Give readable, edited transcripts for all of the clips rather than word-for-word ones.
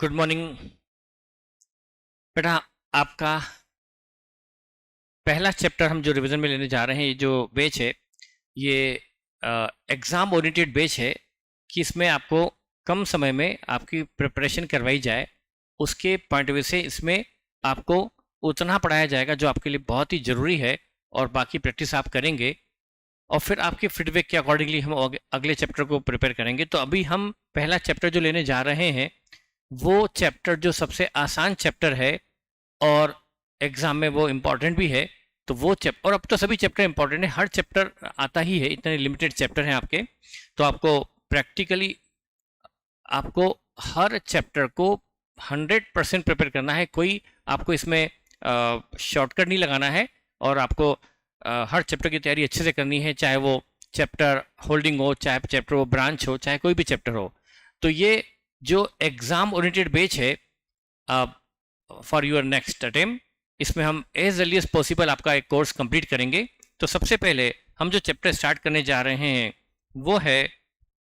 Good morning बेटा। आपका पहला चैप्टर हम जो रिवीजन में लेने जा रहे हैं, ये जो बैच है ये एग्ज़ाम ओरिएंटेड बैच है कि इसमें आपको कम समय में आपकी प्रिपरेशन करवाई जाए, उसके पॉइंट ऑफ व्यू से इसमें आपको उतना पढ़ाया जाएगा जो आपके लिए बहुत ही ज़रूरी है, और बाकी प्रैक्टिस आप करेंगे और फिर आपके फीडबैक के अकॉर्डिंगली हम अगले चैप्टर को प्रिपेयर करेंगे। तो अभी हम पहला चैप्टर जो लेने जा रहे हैं वो चैप्टर जो सबसे आसान चैप्टर है और एग्ज़ाम में वो इम्पॉर्टेंट भी है, तो वो चैप्टर, और अब तो सभी चैप्टर इंपॉर्टेंट है, हर चैप्टर आता ही है, इतने लिमिटेड चैप्टर हैं आपके। तो आपको प्रैक्टिकली आपको हर चैप्टर को 100% प्रिपेयर करना है, कोई आपको इसमें शॉर्टकट नहीं लगाना है, और आपको हर चैप्टर की तैयारी अच्छे से करनी है, चाहे वो चैप्टर होल्डिंग हो, चाहे चैप्टर वो ब्रांच हो, चाहे कोई भी चैप्टर हो। तो ये जो एग्ज़ाम ओरिएंटेड बैच है फॉर योर नेक्स्ट अटेम्प्ट, इसमें हम एज अर्ली एज पॉसिबल आपका एक कोर्स कंप्लीट करेंगे। तो सबसे पहले हम जो चैप्टर स्टार्ट करने जा रहे हैं वो है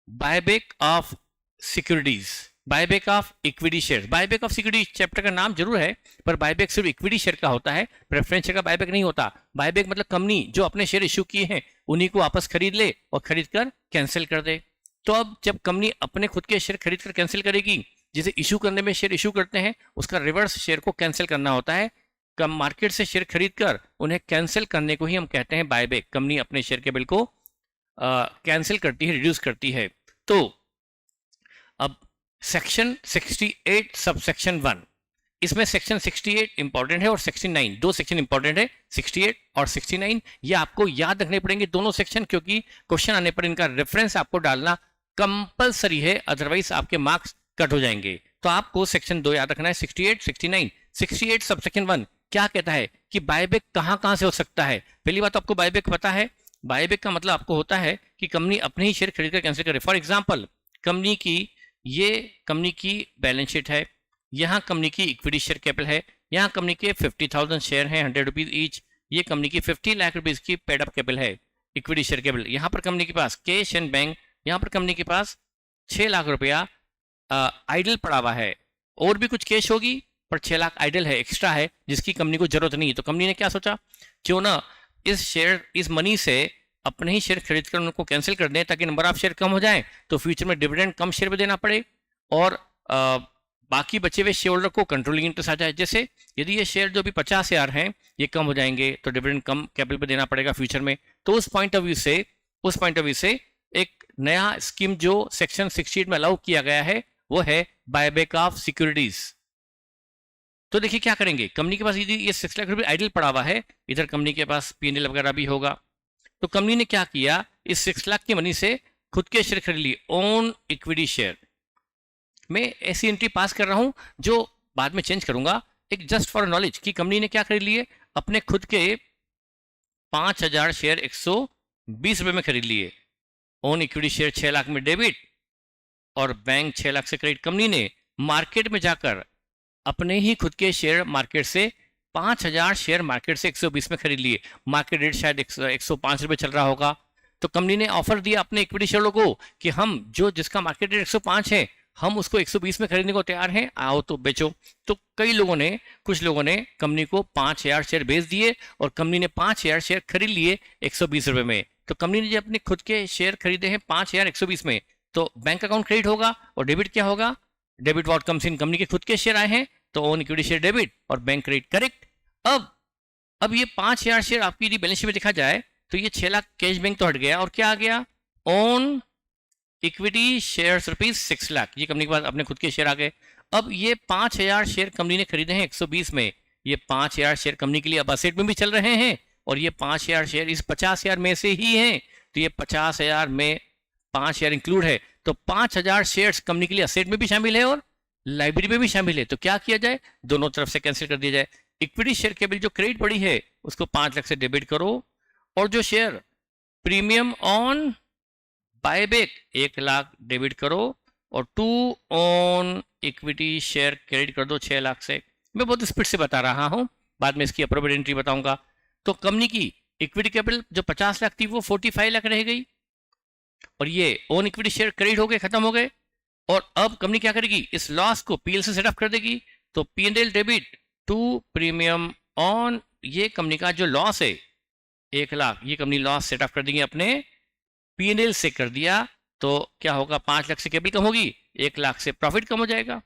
buyback of securities, buyback of equity share. Buyback of security chapter का नाम जरूर है, पर बायबैक सिर्फ इक्विटी शेयर का होता है, प्रेफरेंस शेयर का बायबैक नहीं होता। बायबैक मतलब कंपनी जो अपने शेयर इशू किए हैं उन्हीं को वापस खरीद ले और खरीद कर कैंसिल कर दे। तो अब जब कंपनी अपने खुद के शेयर खरीद कर कैंसिल करेगी, जिसे इशू करने में शेयर इशू करते हैं, उसका रिवर्स शेयर को कैंसिल करना होता है। कम मार्केट से शेयर खरीद कर उन्हें कैंसिल करने को ही हम कहते हैं बायबैक। कंपनी अपने शेयर के बिल को कैंसिल करती है, रिड्यूस करती है। तो अब सेक्शन 68 सब सेक्शन 1, इसमें सेक्शन 68 इंपॉर्टेंट है और 69, दो सेक्शन इंपॉर्टेंट है, 68 और 69। ये आपको याद रखने पड़ेंगे दोनों सेक्शन, क्योंकि क्वेश्चन आने पर इनका रेफरेंस आपको डालना कंपलसरी है, अदरवाइज आपके मार्क्स कट हो जाएंगे। तो आपको सेक्शन 2 याद रखना है, 68 69। 68 सब सेक्शन 1 क्या कहता है कि बायबैक कहां से हो सकता है। पहली बात, आपको बायबैक पता है, बायबैक का मतलब आपको होता है कि कंपनी अपने ही शेयर खरीद कर कैंसिल करे। फॉर एग्जाम्पल, कंपनी की बैलेंस शीट है, यहाँ कंपनी की इक्विटी शेयर कैपिटल है, यहाँ कंपनी के 50,000 शेयर हैं, 100 रुपीज ईच। ये कंपनी की 50 लाख रुपीज की पेड अप कैपिटल है, इक्विटी शेयर कैपिटल। यहाँ पर कंपनी के पास कैश एंड बैंक, यहाँ पर कंपनी के पास 6 लाख रुपया आइडल पड़ा हुआ है, और भी कुछ कैश होगी पर 6 लाख आइडल है, एक्स्ट्रा है, जिसकी कंपनी को जरूरत नहीं है। तो कंपनी ने क्या सोचा, क्यों ना इस मनी से अपने ही शेयर खरीद कर उनको कैंसिल कर दें, ताकि नंबर ऑफ शेयर कम हो जाए, तो फ्यूचर में डिविडेंड कम शेयर पे देना पड़े और बाकी बचे हुए शेयर होल्डर को कंट्रोलिंग इंटरेस्ट आ जाए। जैसे यदि ये शेयर जो भी 50,000 हैं ये कम हो जाएंगे तो डिविडेंड कम कैपिटल पे देना पड़ेगा फ्यूचर में। तो उस पॉइंट ऑफ व्यू से एक नया स्कीम जो सेक्शन 68 में अलाउ किया गया है वो है बायबैक ऑफ सिक्योरिटीज। तो देखिए क्या करेंगे, कंपनी के पास यदि ये 6 लाख रुपए आइडल पड़ा हुआ है, इधर कंपनी के पास P&L वगैरह भी होगा, तो कंपनी ने क्या किया, इस 6 लाख की मनी से खुद के शेयर खरीद लिए, ओन इक्विटी शेयर। मैं ऐसी एंट्री पास कर रहा हूं जो बाद में चेंज करूंगा, एक जस्ट फॉर नॉलेज कि कंपनी ने क्या खरीद लिए, अपने खुद के 5,000 शेयर 120 रुपए में खरीद लिए। ओन इक्विटी शेयर 6 लाख में डेबिट और बैंक 6 लाख से क्रेडिट। कंपनी ने मार्केट में जाकर अपने ही खुद के शेयर मार्केट से 5,000 शेयर मार्केट से 120 में खरीद लिए। मार्केट रेट शायद 105 रुपए चल रहा होगा, तो कंपनी ने ऑफर दिया अपने इक्विटी शेयरों को कि हम जिसका मार्केट रेट 105 है, हम उसको 120 में खरीदने को तैयार हैं, आओ तो बेचो। तो कुछ लोगों ने कंपनी को 5,000 शेयर बेच दिए और कंपनी ने 5,000 शेयर खरीद लिए 120 रुपए में। तो कंपनी ने जब अपने खुद के शेयर खरीदे हैं 5,120 में, तो बैंक अकाउंट क्रेडिट होगा और डेबिट क्या होगा, debit what comes in, company के खुद के शेयर आए हैं तो ओन इक्विटी शेयर डेबिट और बैंक क्रेडिट, करेक्ट। अब ये 5,000 शेयर आपकी यदि बैलेंस शीट में देखा जाए तो ये 6 लाख कैश बैंक तो हट गया, और क्या आ गया, own equity shares rupees 6 lakh, ये कंपनी के पास अपने खुद के शेयर आ गए। अब ये 5,000 शेयर कंपनी ने खरीदे हैं 120 में, ये 5,000 शेयर कंपनी के लिए अब असेट में भी चल रहे हैं, और ये 5,000 शेयर इस 50,000 में से ही हैं, तो ये 50,000 में 5,000 इंक्लूड है, तो 5,000 शेयर्स कंपनी के लिए असेट में भी शामिल है और लाइब्रेरी में भी शामिल है। तो क्या किया जाए, दोनों तरफ से कैंसिल कर दिया जाए। इक्विटी शेयर के बिल जो क्रेडिट पड़ी है उसको 5 लाख से डेबिट करो, और जो share premium on buyback 1 lakh debit करो, और to on equity share credit कर दो 6 लाख से। मैं बहुत स्पीड से बता रहा हूं, बाद में इसकी अप्रोप्रिएट एंट्री बताऊंगा। तो कंपनी की इक्विटी कैपिटल जो 50 लाख थी वो 45 लाख रह गई, और ये ओन इक्विटी शेयर क्रेडिट हो गए, खत्म हो गए। और अब कंपनी क्या करेगी, इस लॉस को पीएल से सेट ऑफ कर देगी। तो P&L debit to premium on, ये कंपनी का जो लॉस है 1 लाख, ये कंपनी लॉस सेट ऑफ कर देंगे अपने P&L से कर दिया, तो क्या होगा, 5 लाख से कैपिटल कम होगी, 1 लाख से प्रॉफिट कम हो जाएगा।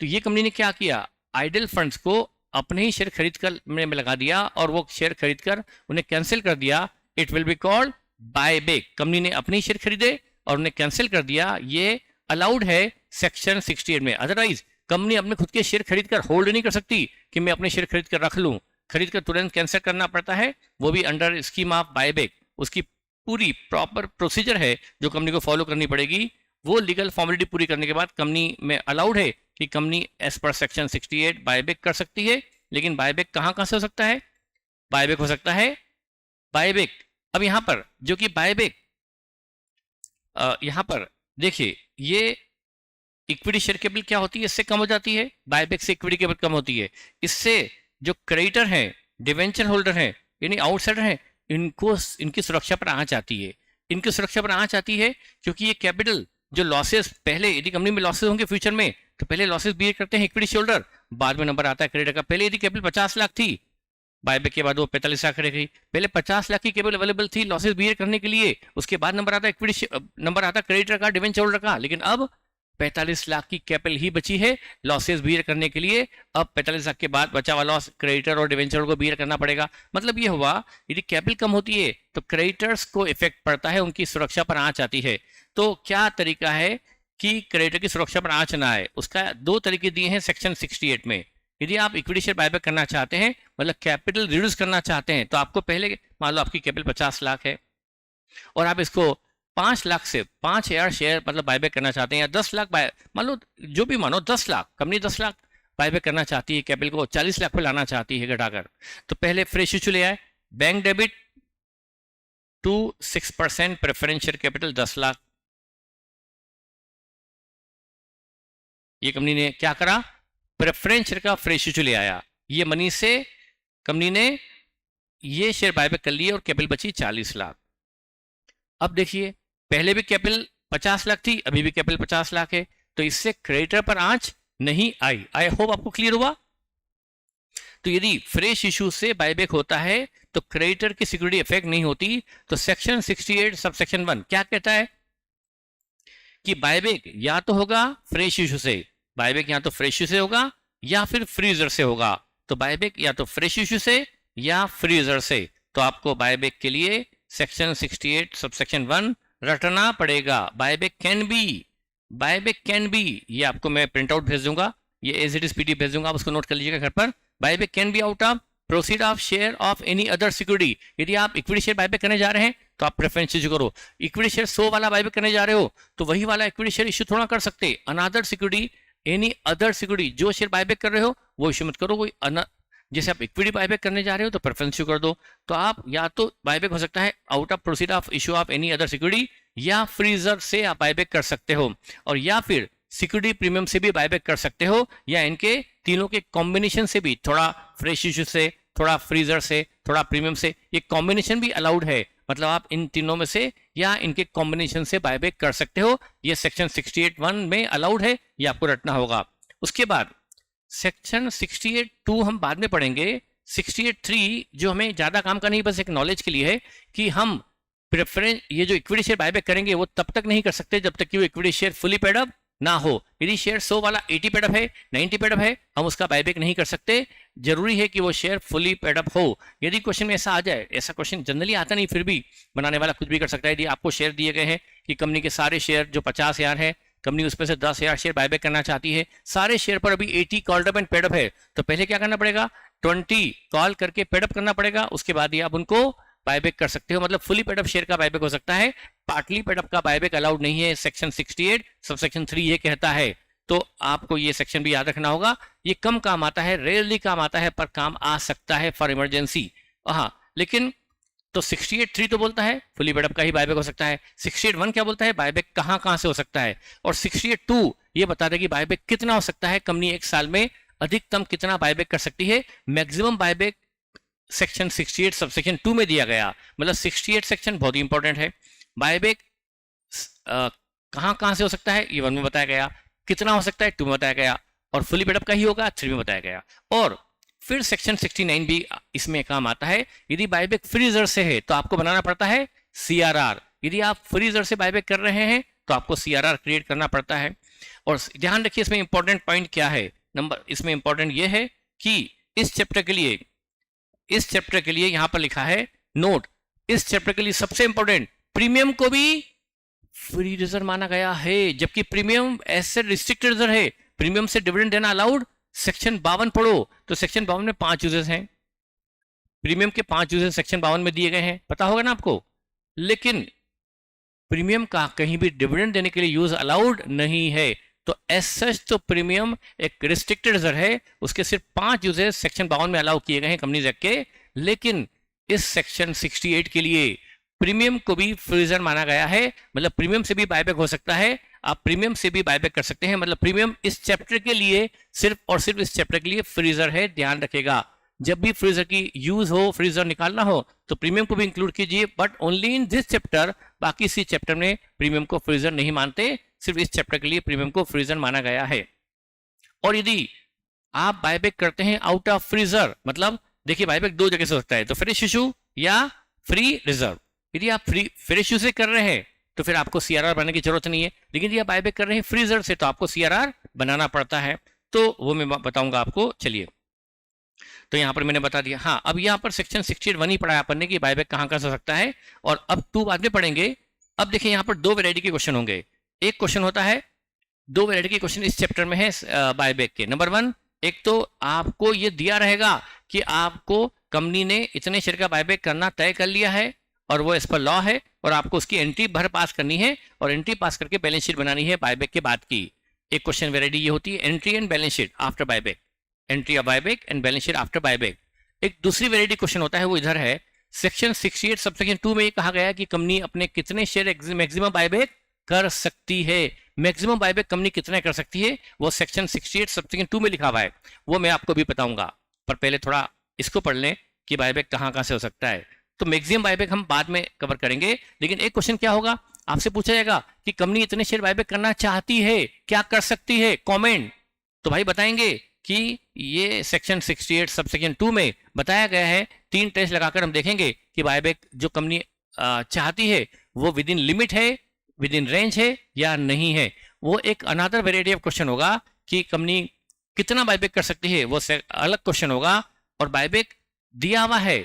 तो ये कंपनी ने क्या किया, आइडल फंड्स को अपने ही शेयर खरीद कर में लगा दिया और वो शेयर खरीद कर उन्हें कैंसिल कर दिया। It will be called buy back. Company ने अपने ही शेयर खरीदे और उन्हें कैंसिल कर दिया, ये अलाउड है सेक्शन 68 में। अदरवाइज कंपनी अपने खुद के शेयर खरीद कर होल्ड नहीं कर सकती कि मैं अपने शेयर खरीद कर रख लूं, खरीद कर तुरंत कैंसिल करना पड़ता है, वो भी अंडर स्कीम ऑफ बायबैक। उसकी पूरी प्रॉपर प्रोसीजर है जो कंपनी को फॉलो करनी पड़ेगी। वो लीगल फॉर्मेलिटी पूरी करने के बाद कंपनी में अलाउड है कि company as per section 68 buyback कर सकती है। लेकिन बायबैक कहाँ कहाँ से हो सकता है, बायबैक हो सकता है बायबैक, अब यहाँ पर जो कि बायबैक, यहाँ पर देखिए ये इक्विटी शेयर कैपिटल क्या होती है, इससे कम हो जाती है, बायबैक से इक्विटी कैपिटल कम होती है। इससे जो क्रेडिटर हैं, डिवेंचर होल्डर हैं, यानी आउटसाइडर हैं, इनको इनकी सुरक्षा पर आंच आती है। इनकी सुरक्षा पर आंच आती है क्योंकि ये कैपिटल जो लॉसेस पहले, यदि कंपनी में लॉसेस होंगे फ्यूचर में, तो पहले लॉसेस बियर करते हैं इक्विटी शेयर होल्डर, बाद में नंबर आता है क्रेडिटर का। पहले यदि कैपिटल 50 लाख थी, बायबैक के बाद वो 45 लाख रह गई। पहले 50 लाख की कैपिटल अवेलेबल थी लॉसेस बियर करने के लिए, उसके बाद नंबर आता है इक्विटी, नंबर आता क्रेडिटर का, डिवेंचर होल्डर का। लेकिन अब 45 लाख की कैपिटल ही बची है लॉसेस बियर करने के लिए। अब 45 लाख के बाद बचा हुआ लॉस क्रेडिटर और डिवेंचर को बियर करना पड़ेगा। मतलब ये हुआ, यदि कैपिटल कम होती है तो क्रेडिटर्स को इफेक्ट पड़ता है, उनकी सुरक्षा पर आंच आती है। तो क्या तरीका है कि क्रेडिटर की सुरक्षा पर आंच ना आए, उसका 2 तरीके दिए हैं सेक्शन 68 में। यदि आप इक्विटी शेयर बायबैक करना चाहते हैं, मतलब कैपिटल रिड्यूस करना चाहते हैं, तो आपको पहले, मान लो आपकी कैपिटल 50 लाख है और आप इसको 5 लाख से 5,000 शेयर मतलब बायबैक करना चाहते हैं, या 10 लाख मान लो, जो भी मानो 10 लाख, कंपनी 10 लाख बायबैक करना चाहती है, कैपिटल को 40 लाख पे लाना चाहती है घटाकर, तो पहले फ्रेश इशू ले आए, bank debit to 6% preference share capital 10 lakh. ये कंपनी ने क्या करा, प्रेफरेंस शेयर का फ्रेश इशू ले आया, ये मनी से कंपनी ने ये शेयर बायबैक कर लिए और कैपिटल बची 40 लाख। अब देखिए, पहले भी कैपिटल 50 लाख थी, अभी भी कैपिटल 50 लाख है, तो इससे क्रेडिटर पर आंच नहीं आई। आई होप आपको क्लियर हुआ। तो यदि फ्रेश इशू से बायबैक होता है तो क्रेडिटर की सिक्योरिटी इफेक्ट नहीं होती। तो सेक्शन 68 सब सेक्शन 1 क्या कहता है कि बायबैक या तो होगा फ्रेश इशू से, बायबैक या तो फ्रेश इशू से होगा या फिर फ्रीजर से होगा। तो बायबैक या तो फ्रेश इशू से या फ्रीजर से। तो आपको बायबैक के लिए सेक्शन 68 सबसेक्शन 1 रटना पड़ेगा। Buyback can be, buyback can B, ये आपको मैं प्रिंट आउट भेज दूंगा, ये एज इट इज पीडीएफ भेज दूंगा, आप उसको नोट कर लीजिएगा घर पर। Buyback can be out of proceed of share of any other security. यदि आप इक्विटी शेयर बायबैक करने जा रहे हैं तो आप प्रेफरेंस इशू करो। इक्विटी शेयर 100 वाला बायबैक करने जा रहे हो तो वही वाला इक्विटी शेयर इशू थोड़ा कर सकते। Another security, any other security, जो शेयर बायबैक कर रहे हो वो इशू मत करो। कोई जैसे आप इक्विटी बायबैक करने जा रहे हो तो प्रेफरेंस इशू कर दो। तो आप या तो बायबैक हो सकता है out of proceed of issue of any other security, या फ्रीजर से आप बायबैक कर सकते हो, और या फिर सिक्योरिटी प्रीमियम से भी बायबैक कर सकते हो, या इनके तीनों के कॉम्बिनेशन से भी, थोड़ा फ्रेश इशू से, थोड़ा फ्रीजर से, थोड़ा प्रीमियम से, ये कॉम्बिनेशन भी अलाउड है। मतलब आप इन तीनों में से या इनके कॉम्बिनेशन से बायबैक कर सकते हो। ये सेक्शन 68(1) में अलाउड है, ये आपको रटना होगा। उसके बाद सेक्शन 68(2) हम बाद में पढ़ेंगे। 68(3) जो हमें ज्यादा काम का नहीं, बस एक नॉलेज के लिए है कि हम प्रेफरेंस, ये जो इक्विटी शेयर बायबैक करेंगे वो तब तक नहीं कर सकते जब तक कि वो equity share fully paid up ना हो। यदि शेयर 100 वाला 80 पेड अप है, 90 पेड अप है, हम उसका बायबैक नहीं कर सकते। जरूरी है कि वो शेयर फुली पेड अप हो। यदि क्वेश्चन में ऐसा आ जाए, ऐसा क्वेश्चन जनरली आता नहीं, फिर भी बनाने वाला कुछ भी कर सकता है। यदि आपको शेयर दिए गए हैं कि कंपनी के सारे शेयर जो 50,000 है, कंपनी उसमें से 10,000 शेयर बायबैक करना चाहती है, सारे शेयर पर अभी 80 called up and paid up है, तो पहले क्या करना पड़ेगा, 20 कॉल करके पेड अप करना पड़ेगा। उसके बाद ही आप उनको बायबैक कर सकते हो। मतलब फुली पेड अप शेयर का बायबैक हो सकता है, पार्टली पेड अप का बायबैक अलाउड नहीं है। सेक्शन 68 सबसेक्शन 3 ये कहता है। तो आपको ये सेक्शन भी याद रखना होगा। ये कम काम आता है, रेयरली काम आता है, पर काम आ सकता है फॉर इमरजेंसी। हाँ, लेकिन तो 68(3) तो बोलता है फुली पेड अप का ही बायबैक हो सकता है। 68(1) क्या बोलता है, बायबैक कहां कहां से हो सकता है। और 68(2) ये बता दें कि बायबैक कितना हो सकता है, कंपनी एक साल में अधिकतम कितना बायबैक कर सकती है। मैक्सिमम बायबैक सेक्शन 68 सबसेक्शन 2 में दिया गया। मतलब 68 सेक्शन बहुत ही इंपॉर्टेंट है। बायबैक कहाँ कहाँ से हो सकता है ये 1 में बताया गया, कितना हो सकता है 2 में बताया गया, और फुली पेड अप का ही होगा 3 में बताया गया। और फिर सेक्शन 69 भी इसमें काम आता है। यदि बायबैक फ्री रिजर्व से है तो आपको बनाना पड़ता है सीआरआर। यदि आप फ्री रिजर्व से बायबैक कर रहे हैं तो आपको सीआरआर क्रिएट करना पड़ता है। और ध्यान रखिए इसमें इंपॉर्टेंट पॉइंट क्या है, नंबर इसमें इंपॉर्टेंट ये है कि इस चैप्टर के लिए यहां पर लिखा है नोट, इस चैप्टर के लिए सबसे इंपॉर्टेंट, प्रीमियम को भी फ्री रिजर्व माना गया है, जबकि प्रीमियम एसेट रिस्ट्रिक्टेड रिजर्व है। प्रीमियम से डिविडेंड देना अलाउड। सेक्शन 52 पढ़ो तो सेक्शन 52 में 5 यूजेस हैं, प्रीमियम के 5 यूजेस सेक्शन 52 में दिए गए हैं, पता होगा ना आपको। लेकिन प्रीमियम का कहीं भी डिविडेंड देने के लिए यूज अलाउड नहीं है। तो एज सच तो प्रीमियम एक रिस्ट्रिक्टेड रिजर्व है, उसके सिर्फ 5 यूजेस सेक्शन 52 में अलाउ किए गए हैं कंपनीज एक्ट के। लेकिन इस सेक्शन 68 के लिए प्रीमियम को भी फ्री रिजर्व माना गया है, मतलब प्रीमियम से भी बायबैक हो सकता है, आप प्रीमियम से भी बायबैक कर सकते हैं। मतलब प्रीमियम इस चैप्टर के लिए सिर्फ और सिर्फ इस चैप्टर के लिए फ्री रिजर्व है, ध्यान रखेगा। जब भी फ्री रिजर्व की यूज हो, फ्री रिजर्व निकालना हो तो प्रीमियम को भी इंक्लूड कीजिए, but only in this chapter. बाकी इसी चैप्टर में प्रीमियम को फ्री रिजर्व नहीं मानते, सिर्फ इस चैप्टर के लिए प्रीमियम को फ्री रिजर्व माना गया है। और यदि आप बायबैक करते हैं आउट ऑफ फ्री रिजर्व, मतलब देखिए बायबैक 2 जगह से हो सकता है, तो फ्रेश इशू या फ्री रिजर्व। यदि आप फ्रेश इशू से कर रहे हैं तो फिर आपको सीआरआर बनाने की जरूरत नहीं है, लेकिन यदि आप बायबैक कर रहे हैं फ्री रिजर्व से तो आपको सीआरआर बनाना पड़ता है। तो वो मैं बताऊंगा आपको, चलिए। तो यहां पर मैंने बता दिया। हाँ, अब यहां पर सेक्शन 68 ही पढ़ाया अपन ने कि बायबैक कहां कर सकता है, और अब 2 बाद में पढ़ेंगे। अब देखिए यहां पर 2 वैरायटी के क्वेश्चन होंगे। एक क्वेश्चन होता है, 2 वैरायटी के क्वेश्चन इस चैप्टर में है बायबैक के। नंबर 1, एक तो आपको ये दिया रहेगा कि आपको कंपनी ने इतने शेयर का बायबैक करना तय कर लिया है और वो इस पर लॉ है, और आपको उसकी एंट्री भर पास करनी है, और एंट्री पास करके बैलेंस शीट बनानी है बायबैक के बाद की। एक क्वेश्चन वैरायटी ये होती है entry and balance sheet after buyback, entry of buyback and balance sheet after buyback. एक दूसरी वैरायटी क्वेश्चन होता है, वो इधर है सेक्शन 68 सबसेक्शन 2 में ये कहा गया है कि कंपनी अपने कितने शेयर मैक्सिमम बायबैक कर सकती है। मैक्सिमम बायबैक कंपनी कितने कर सकती है वो सेक्शन 68 सबसेक्शन 2 में लिखा हुआ है, वो मैं आपको भी बताऊंगा। पर पहले थोड़ा इसको पढ़ लें कि बायबैक कहां कहां से हो सकता है। तो मैक्सिमम बायबैक हम बाद में कवर करेंगे, लेकिन एक क्वेश्चन क्या होगा, आपसे पूछा जाएगा कि कंपनी इतने शेयर बायबैक करना चाहती है, क्या कर सकती है, कमेंट। तो भाई बताएंगे कि ये सेक्शन 68 सबसेक्शन 2 में बताया गया है। 3 टेस्ट लगाकर हम देखेंगे कि बायबैक जो कंपनी चाहती है वो विद इन लिमिट है, विद इन रेंज है या नहीं है। वो एक अनदर वेराइटी ऑफ क्वेश्चन होगा कि कंपनी कितना बायबैक कर सकती है, वो अलग क्वेश्चन होगा। और बायबैक दिया हुआ है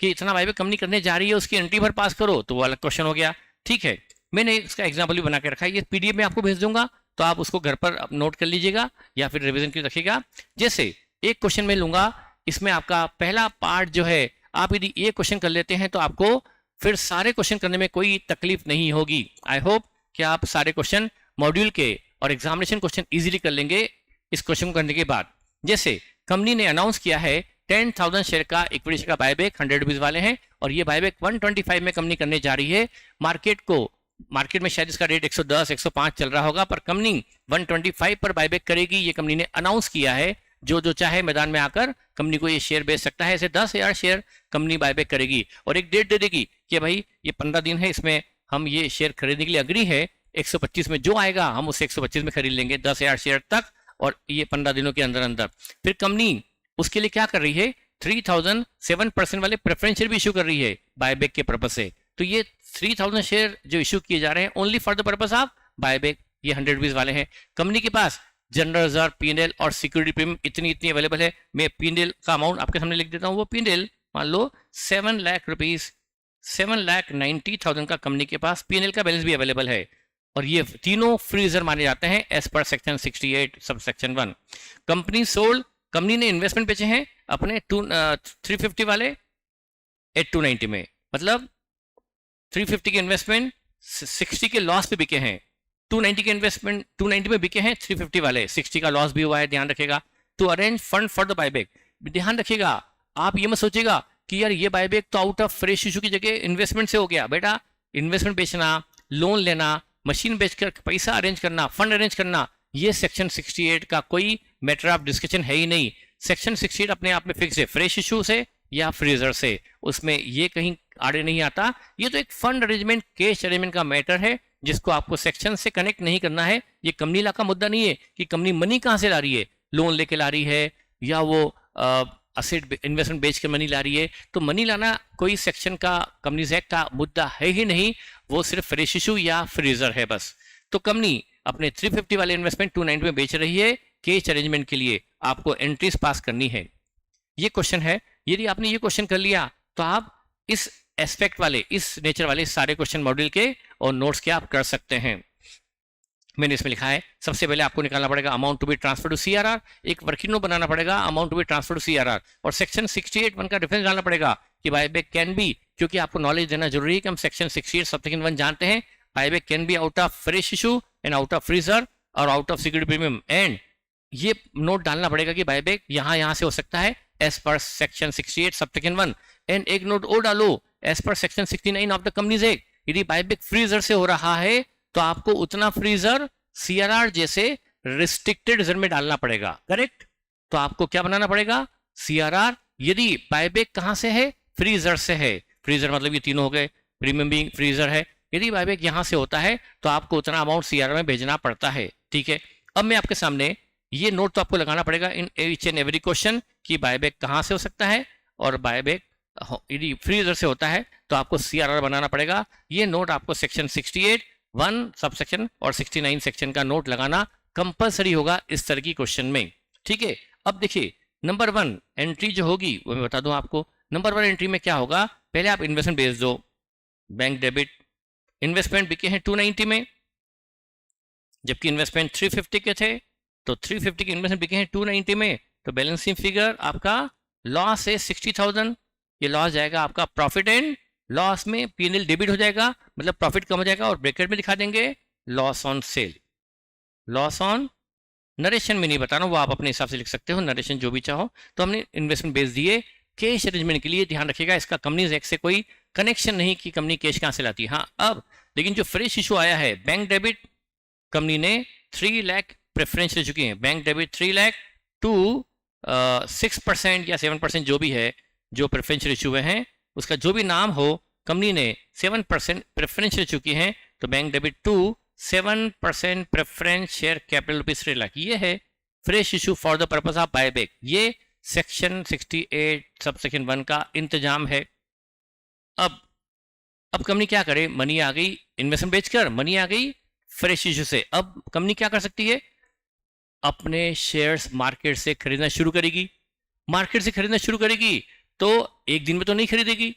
कि इतना बायबैक कंपनी करने जा रही है, उसकी एंट्री भर पास करो, तो वो अलग क्वेश्चन हो गया। ठीक है, मैंने इसका एग्जाम्पल भी बना के रखा है, ये पीडीएफ में आपको भेज दूंगा, तो आप उसको घर पर नोट कर लीजिएगा या फिर रिवीजन के लिए रखिएगा। जैसे एक क्वेश्चन में लूंगा, इसमें आपका पहला पार्ट जो है, आप यदि ये क्वेश्चन कर लेते हैं तो आपको फिर सारे क्वेश्चन करने में कोई तकलीफ नहीं होगी। आई होप कि आप सारे क्वेश्चन मॉड्यूल के और एग्जामिनेशन क्वेश्चन इजीली कर लेंगे इस क्वेश्चन करने के बाद। जैसे कंपनी ने अनाउंस किया है 10,000 शेयर का इक्विटी शेयर का बायबैक 100 रुपीज वाले हैं, और ये बायबैक 125 में कंपनी करने जा रही है। मार्केट में शायद इसका रेट 110 105 चल रहा होगा, पर कंपनी 125 पर बायबैक करेगी, ये कंपनी ने अनाउंस किया है। जो चाहे मैदान में आकर कंपनी को ये शेयर बेच सकता है। ऐसे 10,000 शेयर कंपनी बायबैक करेगी और एक डेट दे देगी कि भाई ये 15 दिन है, इसमें हम ये शेयर खरीदने के लिए अग्री है। 125 में जो आएगा हम उसे 125 में खरीद लेंगे 10,000 शेयर तक, और ये 15 दिनों के अंदर अंदर। फिर कंपनी उसके लिए क्या कर रही है, 3,007% वाले प्रेफरेंस शेयर भी इशू कर रही है बायबैक के पर्पज से। तो ये 3,000 शेयर जो इशू किए जा रहे हैं only for the purpose of buyback, ये 100 रुपीज वाले हैं। कंपनी के पास जनरल रिजर्व, पीएनएल और सिक्योरिटी प्रीमियम इतनी अवेलेबल है। मैं पीएनएल का अमाउंट आपके सामने लिख देता हूँ। वो पीएनएल मान लो 7 लाख रुपीज, 7,90,000 का कंपनी के पास पीएनएल का बैलेंस भी अवेलेबल है, और ये तीनों फ्री रिजर्व माने जाते हैं as per section 68 sub section 1। Company ने इन्वेस्टमेंट बेचे हैं अपने 350 वाले एट 290 में, मतलब 350 के इन्वेस्टमेंट 60 के लॉस पे बिके हैं, 290 के इन्वेस्टमेंट 290 में बिके हैं 350 वाले, 60 का लॉस भी हुआ है, ध्यान रखेगा। To arrange fund for the buyback, ध्यान रखिएगा, आप ये मत सोचिएगा कि यार ये बायबैक तो आउट ऑफ फ्रेश इशू की जगह इन्वेस्टमेंट से हो गया। बेटा इन्वेस्टमेंट बेचना, लोन लेना, मशीन बेचकर पैसा अरेंज करना, फंड अरेंज करना, ये सेक्शन 68 का कोई मैटर ऑफ डिस्कशन है ही नहीं। सेक्शन 68 अपने आप में फिक्स है, फ्रेश इशू से या फ्रीजर से, उसमें ये कहीं आड़े नहीं आता। ये तो एक फंड अरेंजमेंट, कैश अरेंजमेंट का मैटर है, जिसको आपको सेक्शन से कनेक्ट नहीं करना है। ये कंपनी लॉ का मुद्दा नहीं है कि कंपनी मनी कहाँ से ला रही है, लोन लेके ला रही है या वो असेट इन्वेस्टमेंट बेच के मनी ला रही है। तो मनी लाना कोई सेक्शन का, कंपनीज एक्ट का मुद्दा है ही नहीं, वो सिर्फ फ्रेश इशू या फ्रीजर है बस। तो कंपनी अपने 350 वाले इन्वेस्टमेंट 290 में बेच रही है, कैश अरेंजमेंट के लिए आपको एंट्रीज पास करनी है। ये क्वेश्चन है। यदि आपने ये क्वेश्चन कर लिया तो आप इस एस्पेक्ट वाले, इस नेचर वाले सारे क्वेश्चन मॉड्यूल के और नोट्स के आप कर सकते हैं। मैंने इसमें लिखा है सबसे पहले आपको निकालना पड़ेगा amount to be transfer to CRR, एक वर्किंग नोट बनाना पड़ेगा amount to be transfer to CRR, और सेक्शन 68(1) का डिफरेंस डालना पड़ेगा कि बायबैक कैन बी, क्योंकि आपको नॉलेज देना जरूरी है कि हम सेक्शन 68 सबसेक्शन 1 जानते हैं। Buyback can be out of fresh issue and out of freezer और out of security premium, and ये नोट डालना पड़ेगा कि बायबैक यहां से हो सकता है as per section 68 subsection 1, and एक नोट और डालो as per section 69 of the Companies Act. यदि बायबैक फ्रीजर से हो रहा है तो आपको उतना फ्रीजर सीआरआर जैसे रिस्ट्रिक्टेड जोन में डालना पड़ेगा, करेक्ट। तो आपको क्या बनाना पड़ेगा, सीआरआर। यदि बायबैक कहां से है, फ्रीजर से है, फ्रीजर मतलब ये तीनों हो गए, प्रीमियम भी फ्रीजर है। यदि बायबैक यहां से होता है तो आपको उतना अमाउंट सीआरआर में भेजना पड़ता है, ठीक है। अब मैं आपके सामने ये नोट तो आपको लगाना पड़ेगा in each and every question कि बायबैक कहां से हो सकता है, और बायबैक यदि फ्रीजर से होता है तो आपको सीआरआर बनाना पड़ेगा। ये नोट आपको सेक्शन 68(1) सबसेक्शन और 69 सेक्शन का नोट लगाना कंपलसरी होगा इस तरह की क्वेश्चन में, ठीक है। अब देखिए नंबर 1 एंट्री जो होगी वो मैं बता दूं आपको। नंबर 1 एंट्री में क्या होगा, पहले आप इन्वेस्टमेंट भेज दो, बैंक डेबिट। इन्वेस्टमेंट बिके हैं 290 में, जबकि इन्वेस्टमेंट 350 के थे, तो 350 के इन्वेस्टमेंट बिके हैं 290 में, तो बैलेंसिंग फिगर आपका लॉस है 60,000। ये लॉस जाएगा आपका प्रॉफिट एंड लॉस में, पीएनएल डेबिट हो जाएगा, मतलब प्रॉफिट कम हो जाएगा, और ब्रैकेट में दिखा देंगे loss on sale. Loss on narration में नहीं बता रहा हूँ, वो आप अपने हिसाब से लिख सकते हो, नरेशन जो भी चाहो। तो हमने इन्वेस्टमेंट बेच दिए कैश अरेंजमेंट के लिए। ध्यान रखिएगा इसका कंपनीज एक्ट से कोई कनेक्शन नहीं कि कंपनी कैश कहां से लाती है। हाँ, अब लेकिन जो फ्रेश इशू आया है बैंक डेबिट, कंपनी ने 3 लाख प्रेफरेंस ले चुकी है, बैंक डेबिट 3 लाख टू 6% या 7% जो भी है, जो प्रेफरेंस इशू हुए हैं उसका जो भी नाम हो, कंपनी ने 7% प्रेफरेंस ले चुकी है, तो bank debit to 7% preference share capital ₹3 lakh, ये है fresh issue for the purpose of buyback. ये सेक्शन 68 सबसेक्शन 1 का इंतजाम है। अब कंपनी क्या करे, मनी आ गई इन्वेस्टमेंट बेचकर, मनी आ गई फ्रेश इशू से। अब कंपनी क्या कर सकती है, अपने शेयर्स मार्केट से खरीदना शुरू करेगी। मार्केट से खरीदना शुरू करेगी तो एक दिन में तो नहीं खरीदेगी,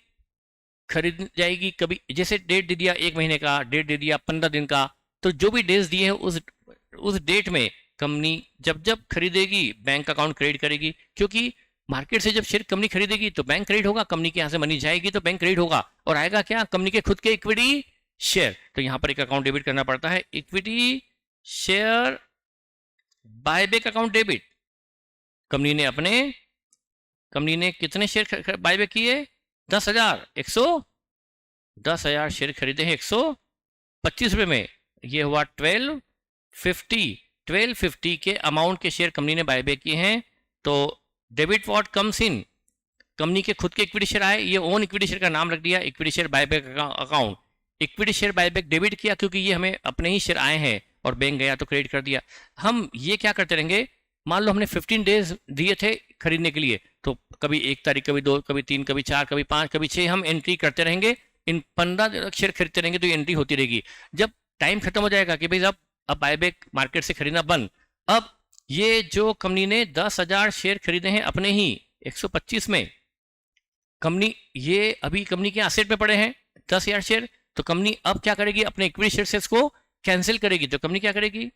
खरीद जाएगी कभी, जैसे डेट दे दिया 1 महीने का, डेट दे दिया 15 दिन का, तो जो भी डेट्स दिए हैं उस डेट में कंपनी जब खरीदेगी बैंक अकाउंट क्रेडिट करेगी, क्योंकि मार्केट से जब शेयर कंपनी खरीदेगी तो बैंक क्रेडिट होगा, कंपनी के यहाँ से मनी जाएगी तो बैंक क्रेडिट होगा, और आएगा क्या, कंपनी के खुद के इक्विटी शेयर। तो यहाँ पर एक अकाउंट डेबिट करना पड़ता है, equity share buyback account debit. Company ने कितने शेयर बायबैक किए, 10,000 शेयर खरीदे हैं 125 रुपए में, ये हुआ 1250 के अमाउंट के शेयर कंपनी ने बायबैक किए हैं। तो debit what comes in, company के खुद के इक्विटी शेयर आए, ये ओन इक्विटी शेयर का नाम रख दिया equity share buyback account. Equity share buyback debit किया क्योंकि ये हमें अपने ही शेयर आए हैं, और बैंक गया तो क्रेडिट कर दिया। हम ये क्या करते रहेंगे, मान लो हमने 15 डेज दिए थे खरीदने के लिए, तो कभी 1 तारीख, कभी 2, कभी 3, कभी 4, कभी 5, कभी 6 हम एंट्री करते रहेंगे। इन 15 शेयर खरीदते रहेंगे तो ये एंट्री होती रहेगी। जब टाइम खत्म हो जाएगा कि भाई अब बायबैक मार्केट से खरीदना बंद, अब ये जो कंपनी ने 10,000 शेयर खरीदे हैं अपने ही 125 में, कंपनी ये अभी कंपनी के एसेट में पड़े हैं 10,000 शेयर, तो कंपनी अब क्या करेगी, अपने इक्विटी शेयर को कैंसिल करेगी। तो कंपनी क्या करेगी,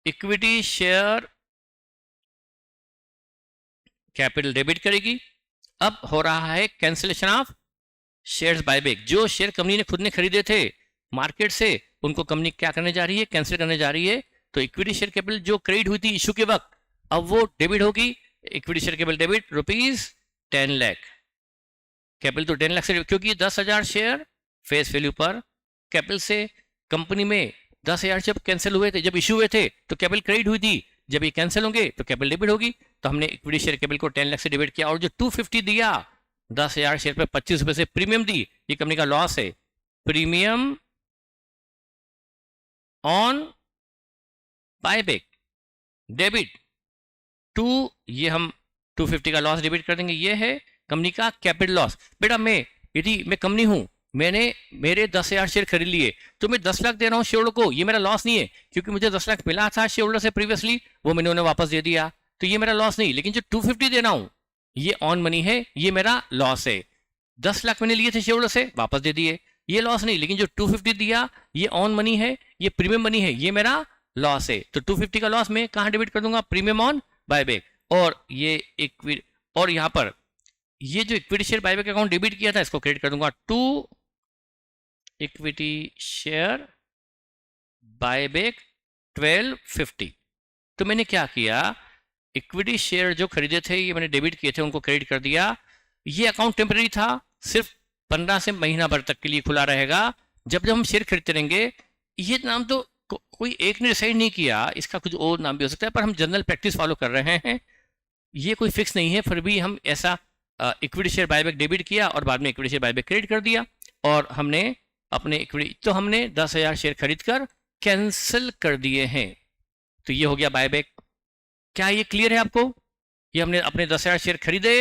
इक्विटी शेयर कैपिटल डेबिट करेगी। अब हो रहा है कैंसिलेशन ऑफ शेयर्स बायबैक, जो शेयर कंपनी ने खुद ने खरीदे थे मार्केट से, उनको कंपनी क्या करने जा रही है, कैंसिल करने जा रही है। तो इक्विटी शेयर कैपिटल जो क्रेडिट हुई थी इशू के वक्त, अब वो डेबिट होगी, equity share capital debit ₹10 lakh, capital तो 10 लाख से, क्योंकि 10,000 शेयर फेस वैल्यू पर कैपिटल से, कंपनी में 10,000 जब कैंसिल हुए थे, जब इशू हुए थे तो कैपिटल क्रेडिट हुई थी, जब ये कैंसिल होंगे तो कैपिटल डेबिट होगी। तो हमने इक्विटी शेयर कैपिटल को 10 लाख से डेबिट किया, और जो 250 दिया 10,000 शेयर पे 25 रुपए से प्रीमियम दी, ये कंपनी का लॉस है, premium on buyback debit to, ये हम 250 का लॉस डेबिट कर देंगे। ये है कंपनी का कैपिटल लॉस। बेटा यदि मैं कंपनी हूं, मैंने मेरे 10,000 शेयर खरीद लिए, तो मैं 10 लाख दे रहा हूं शेयर होल्डर को, ये मेरा लॉस नहीं है, क्योंकि मुझे 10 लाख मिला था शेयर होल्डर से प्रीवियसली, वो मैंने उन्हें वापस दे दिया, तो ये मेरा लॉस नहीं। लेकिन जो 250 दे रहा हूं, ये ऑन मनी है, ये मेरा लॉस है। 10 लाख मैंने लिए थे शेयर होल्डर से, वापस दे दिए, ये लॉस नहीं। लेकिन जो 250 दिया, ये ऑन मनी है, ये प्रीमियम मनी है, ये मेरा लॉस है। तो 250 का लॉस मैं कहां डेबिट कर दूंगा? Premium on buyback. और ये इक्विटी, और यहां पर ये जो equity share buyback account debit किया था, इसको क्रेडिट कर दूंगा टू इक्विटी शेयर बायबैक 1250। तो मैंने क्या किया, इक्विटी शेयर जो खरीदे थे, ये मैंने डेबिट किए थे, उनको क्रेडिट कर दिया। ये अकाउंट टेम्पररी था, सिर्फ 15 से महीना भर तक के लिए खुला रहेगा। जब जब हम शेयर खरीदते रहेंगे, ये नाम तो कोई एक ने डिसाइड नहीं किया, इसका कुछ और नाम भी हो सकता है, पर हम जनरल प्रैक्टिस फॉलो कर रहे हैं, ये कोई फिक्स नहीं है। फिर भी हम ऐसा इक्विटी शेयर बायबैक डेबिट किया और बाद में इक्विटी शेयर बायबैक क्रेडिट कर दिया, और हमने अपने इक्विटी, तो हमने 10,000 शेयर खरीद कर कैंसिल कर दिए हैं। तो ये हो गया बायबैक। क्या ये क्लियर है आपको? ये हमने अपने 10,000 शेयर खरीदे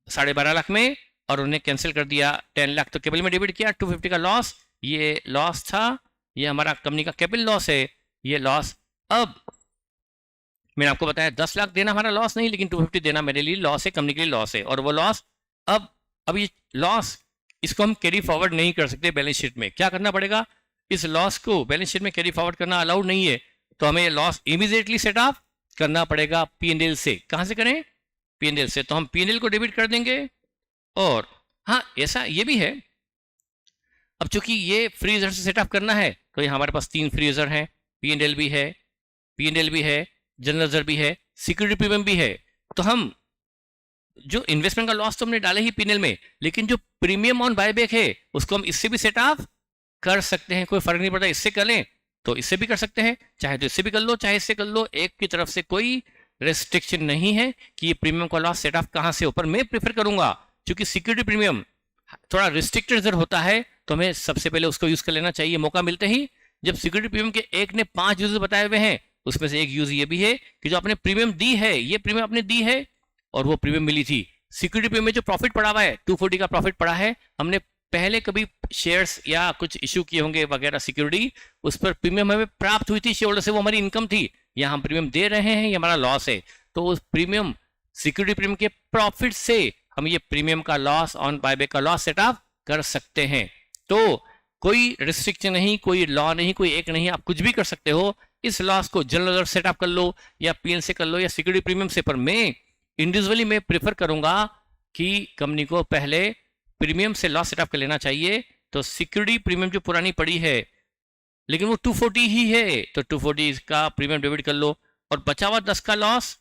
12.5 लाख में, और उन्हें कैंसिल कर दिया 10 लाख, तो कैपिटल में डेबिट किया। 250 का लॉस, ये लॉस था, ये हमारा कंपनी का कैपिटल लॉस है, ये लॉस। अब मैंने आपको बताया 10 लाख देना हमारा लॉस नहीं, लेकिन 250 देना मेरे लिए लॉस है, कंपनी के लिए लॉस है। और वो लॉस, अब ये लॉस, इसको हम कैरी फॉरवर्ड नहीं कर सकते बैलेंस शीट में। क्या करना पड़ेगा? इस लॉस को बैलेंस शीट में कैरी फॉरवर्ड करना अलाउड नहीं है, तो हमें लॉस इमीडिएटली सेट ऑफ करना पड़ेगा P&L से। कहां से करें? P&L से। तो हम P&L को डेबिट कर देंगे। और हाँ, ऐसा ये भी है, अब चूंकि ये फ्री रिजर्व से सेटअप करना है, तो ये हमारे पास 3 फ्री रिजर्व है, P&L भी है, जनरल रिजर्व भी है, सिक्योरिटी प्रीमियम भी है। तो हम जो इन्वेस्टमेंट का लॉस तो हमने डाले ही P&L में, लेकिन जो प्रीमियम ऑन बायबैक है, उसको हम इससे भी सेट ऑफ कर सकते हैं। कोई फर्क नहीं पड़ता, इससे कर लें तो इससे भी कर सकते हैं, चाहे तो इससे भी कर लो, चाहे इससे कर लो। एक की तरफ से कोई रेस्ट्रिक्शन नहीं है कि ये प्रीमियम का लॉस सेट ऑफ कहां से हो। पर मैं प्रेफर करूंगा, क्योंकि सिक्योरिटी प्रीमियम थोड़ा रिस्ट्रिक्टेड रिजर्व होता है, तो हमें सबसे पहले उसको यूज कर लेना चाहिए मौका मिलते ही। जब सिक्योरिटी प्रीमियम के एक ने 5 यूज बताए हुए हैं, उसमें से एक यूज ये भी है कि जो आपने प्रीमियम दी है, ये प्रीमियम आपने दी है और वो प्रीमियम मिली थी। सिक्योरिटी प्रीमियम में जो प्रॉफिट पड़ा हुआ है, 240 का प्रॉफिट पड़ा है, हमने पहले कभी शेयर्स या कुछ इश्यू किए होंगे वगैरह सिक्योरिटी, उस पर प्रीमियम हमें प्राप्त हुई थी शेयर होल्डर से, वो हमारी इनकम थी। यहाँ हम प्रीमियम दे रहे हैं, ये हमारा लॉस है। तो उस प्रीमियम, सिक्योरिटी प्रीमियम के प्रॉफिट से हम ये प्रीमियम का लॉस ऑन बायबैक का लॉस सेट ऑफ कर सकते हैं। तो कोई रिस्ट्रिक्शन नहीं, कोई लॉ नहीं, कोई एक नहीं, आप कुछ भी कर सकते हो। इस लॉस को जनरल रिजर्व सेट ऑफ कर लो, या P&L से कर लो, या सिक्योरिटी प्रीमियम से। पर मैं इंडिविजुअली मैं प्रेफर करूंगा कि कंपनी को पहले प्रीमियम से लॉस सेट ऑफ कर लेना चाहिए। तो सिक्योरिटी प्रीमियम जो पुरानी पड़ी है, लेकिन वो 240 ही है, तो 240 का प्रीमियम डेबिट कर लो, और बचा हुआ 10 का लॉस,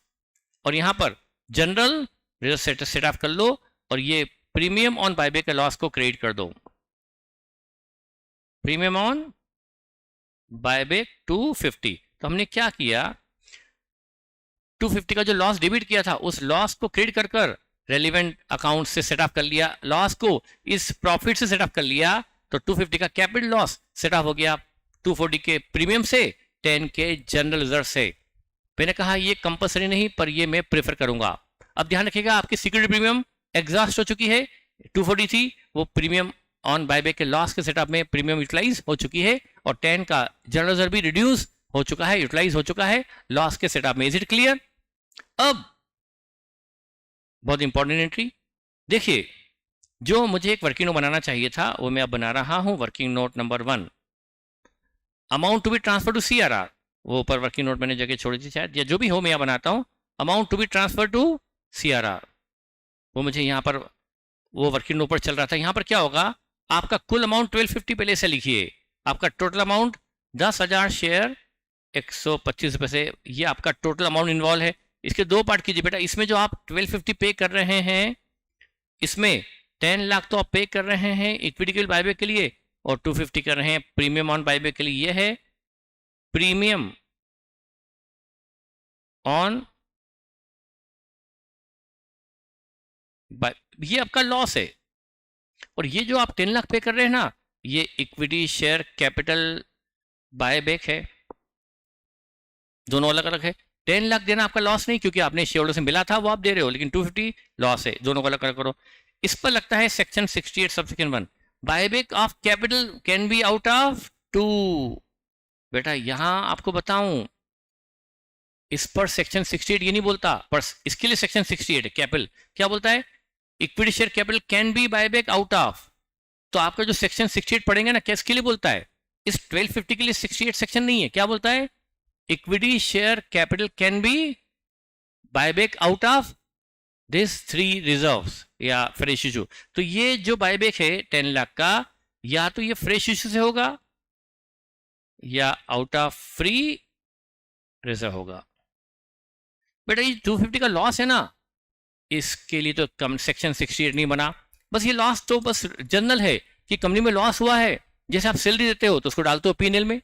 और यहां पर जनरल रिजर्व सेट ऑफ कर लो, और ये प्रीमियम ऑन बायबैक के लॉस को क्रेडिट कर दो। Premium on buyback 250। तो हमने क्या किया, 250 का जो लॉस डेबिट किया था, उस लॉस को क्रेडिट कर कर रेलिवेंट अकाउंट से सेट ऑफ कर लिया, लॉस को इस प्रॉफिट से सेट ऑफ कर लिया। तो 250 का कैपिटल लॉस सेट ऑफ हो गया 240 के प्रीमियम से, 10 के जनरल रिजर्व से। मैंने कहा ये कंपलसरी नहीं, पर ये मैं प्रेफर करूंगा। अब ध्यान रखिएगा, आपकी सिक्योरिटी प्रीमियम एग्जॉस्ट हो चुकी है, 240 थी, वो प्रीमियम ऑन बायबैक के लॉस के सेटअप में प्रीमियम यूटिलाइज हो चुकी है, और 10 का जनरल रिजर्व भी रिड्यूस हो चुका है, यूटिलाइज हो चुका है लॉस के सेटअप में। Is it clear? अब बहुत इंपॉर्टेंट एंट्री देखिए, जो मुझे एक वर्किंग नोट बनाना चाहिए था, वो मैं अब बना रहा हूं। Working note number 1, amount to be transfer to CRR। वो ऊपर वर्किंग नोट मैंने जगह छोड़ी थी शायद, या जो भी हो मैं यहाँ बनाता हूँ। Amount to be transfer to CRR, वो मुझे यहाँ पर वो वर्किंग नोट पर चल रहा था। यहाँ पर क्या होगा, आपका कुल अमाउंट 1250 पहले से लिखिए। आपका टोटल अमाउंट 10,000 शेयर 125 रुपये से, ये आपका टोटल अमाउंट इन्वॉल्व है। इसके 2 पार्ट कीजिए बेटा। इसमें जो आप 1250 पे कर रहे हैं, इसमें 10 लाख तो आप पे कर रहे हैं इक्विटी के बायबैक के लिए, और 250 कर रहे हैं प्रीमियम ऑन बायबैक के लिए। ये है प्रीमियम ऑन, ये आपका लॉस है। और ये जो आप 10 लाख पे कर रहे हैं ना, ये इक्विटी शेयर कैपिटल बायबैक है, दोनों अलग अलग है। 10 लाख देना आपका लॉस नहीं, क्योंकि आपने शेयर होल्डर से मिला था वो आप दे रहे हो, लेकिन 250 लॉस है, दोनों को अलग अलग करो। इस पर लगता है section 68 subsection 1, buyback of capital can be out of 2। बेटा यहां आपको बताऊं, इस पर सेक्शन 68 ये नहीं बोलता, पर इसके लिए सेक्शन 68 कैपिटल क्या बोलता है, equity share capital can be buyback out of. तो आपका जो सेक्शन 68 पढ़ेंगे ना, किसके लिए बोलता है, इस 1250 के लिए 68 सेक्शन नहीं है, क्या बोलता है, equity share capital can be buyback out of this 3 reserves या फ्रेश इशू। तो ये जो बायबैक है 10 लाख का, या तो ये फ्रेश इशू से होगा या आउट ऑफ फ्री रिजर्व होगा। बेटा ये 250 का लॉस है ना, इसके लिए तो कम सेक्शन 68 नहीं बना। बस ये लॉस तो बस जनरल है कि कंपनी में लॉस हुआ है, जैसे आप सैलरी देते हो तो उसको डालते हो पीएनएल में,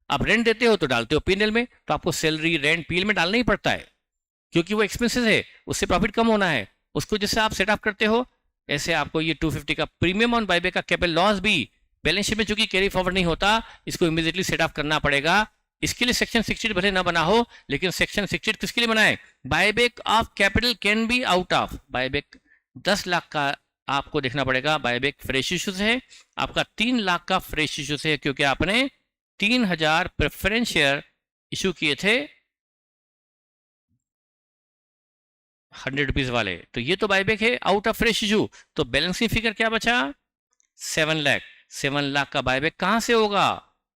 आप रेंट देते हो तो डालते हो पीएनएल में, तो आपको सैलरी रेंट पीएनएल में डालना ही पड़ता है, क्योंकि वो एक्सपेंसेस है, उससे प्रॉफिट कम होना है। उसको जैसे आप सेटअप करते हो, ऐसे आपको ये 250 का प्रीमियम ऑन बायबैक का कैपिटल लॉस भी बैलेंस शीट में चूंकि कैरी फॉरवर्ड नहीं होता, इसको इमीडिएटली सेटअप करना पड़ेगा। इसके लिए सेक्शन 68 भले ना बना हो, लेकिन सेक्शन 68 किसके लिए बना है, buyback of capital can be out of. Buyback 10 lakh का आपको देखना पड़ेगा, बायबैक फ्रेश इशू से है, आपका 3 लाख का फ्रेश इशू से है, क्योंकि आपने 3000 प्रेफरेंस शेयर इशू किए थे 100 रुपीज वाले, तो ये तो बायबैक है आउट ऑफ फ्रेश इशू। तो बैलेंसिंग फिगर क्या बचा, 7 लाख। 7 लाख का बायबैक कहां से होगा,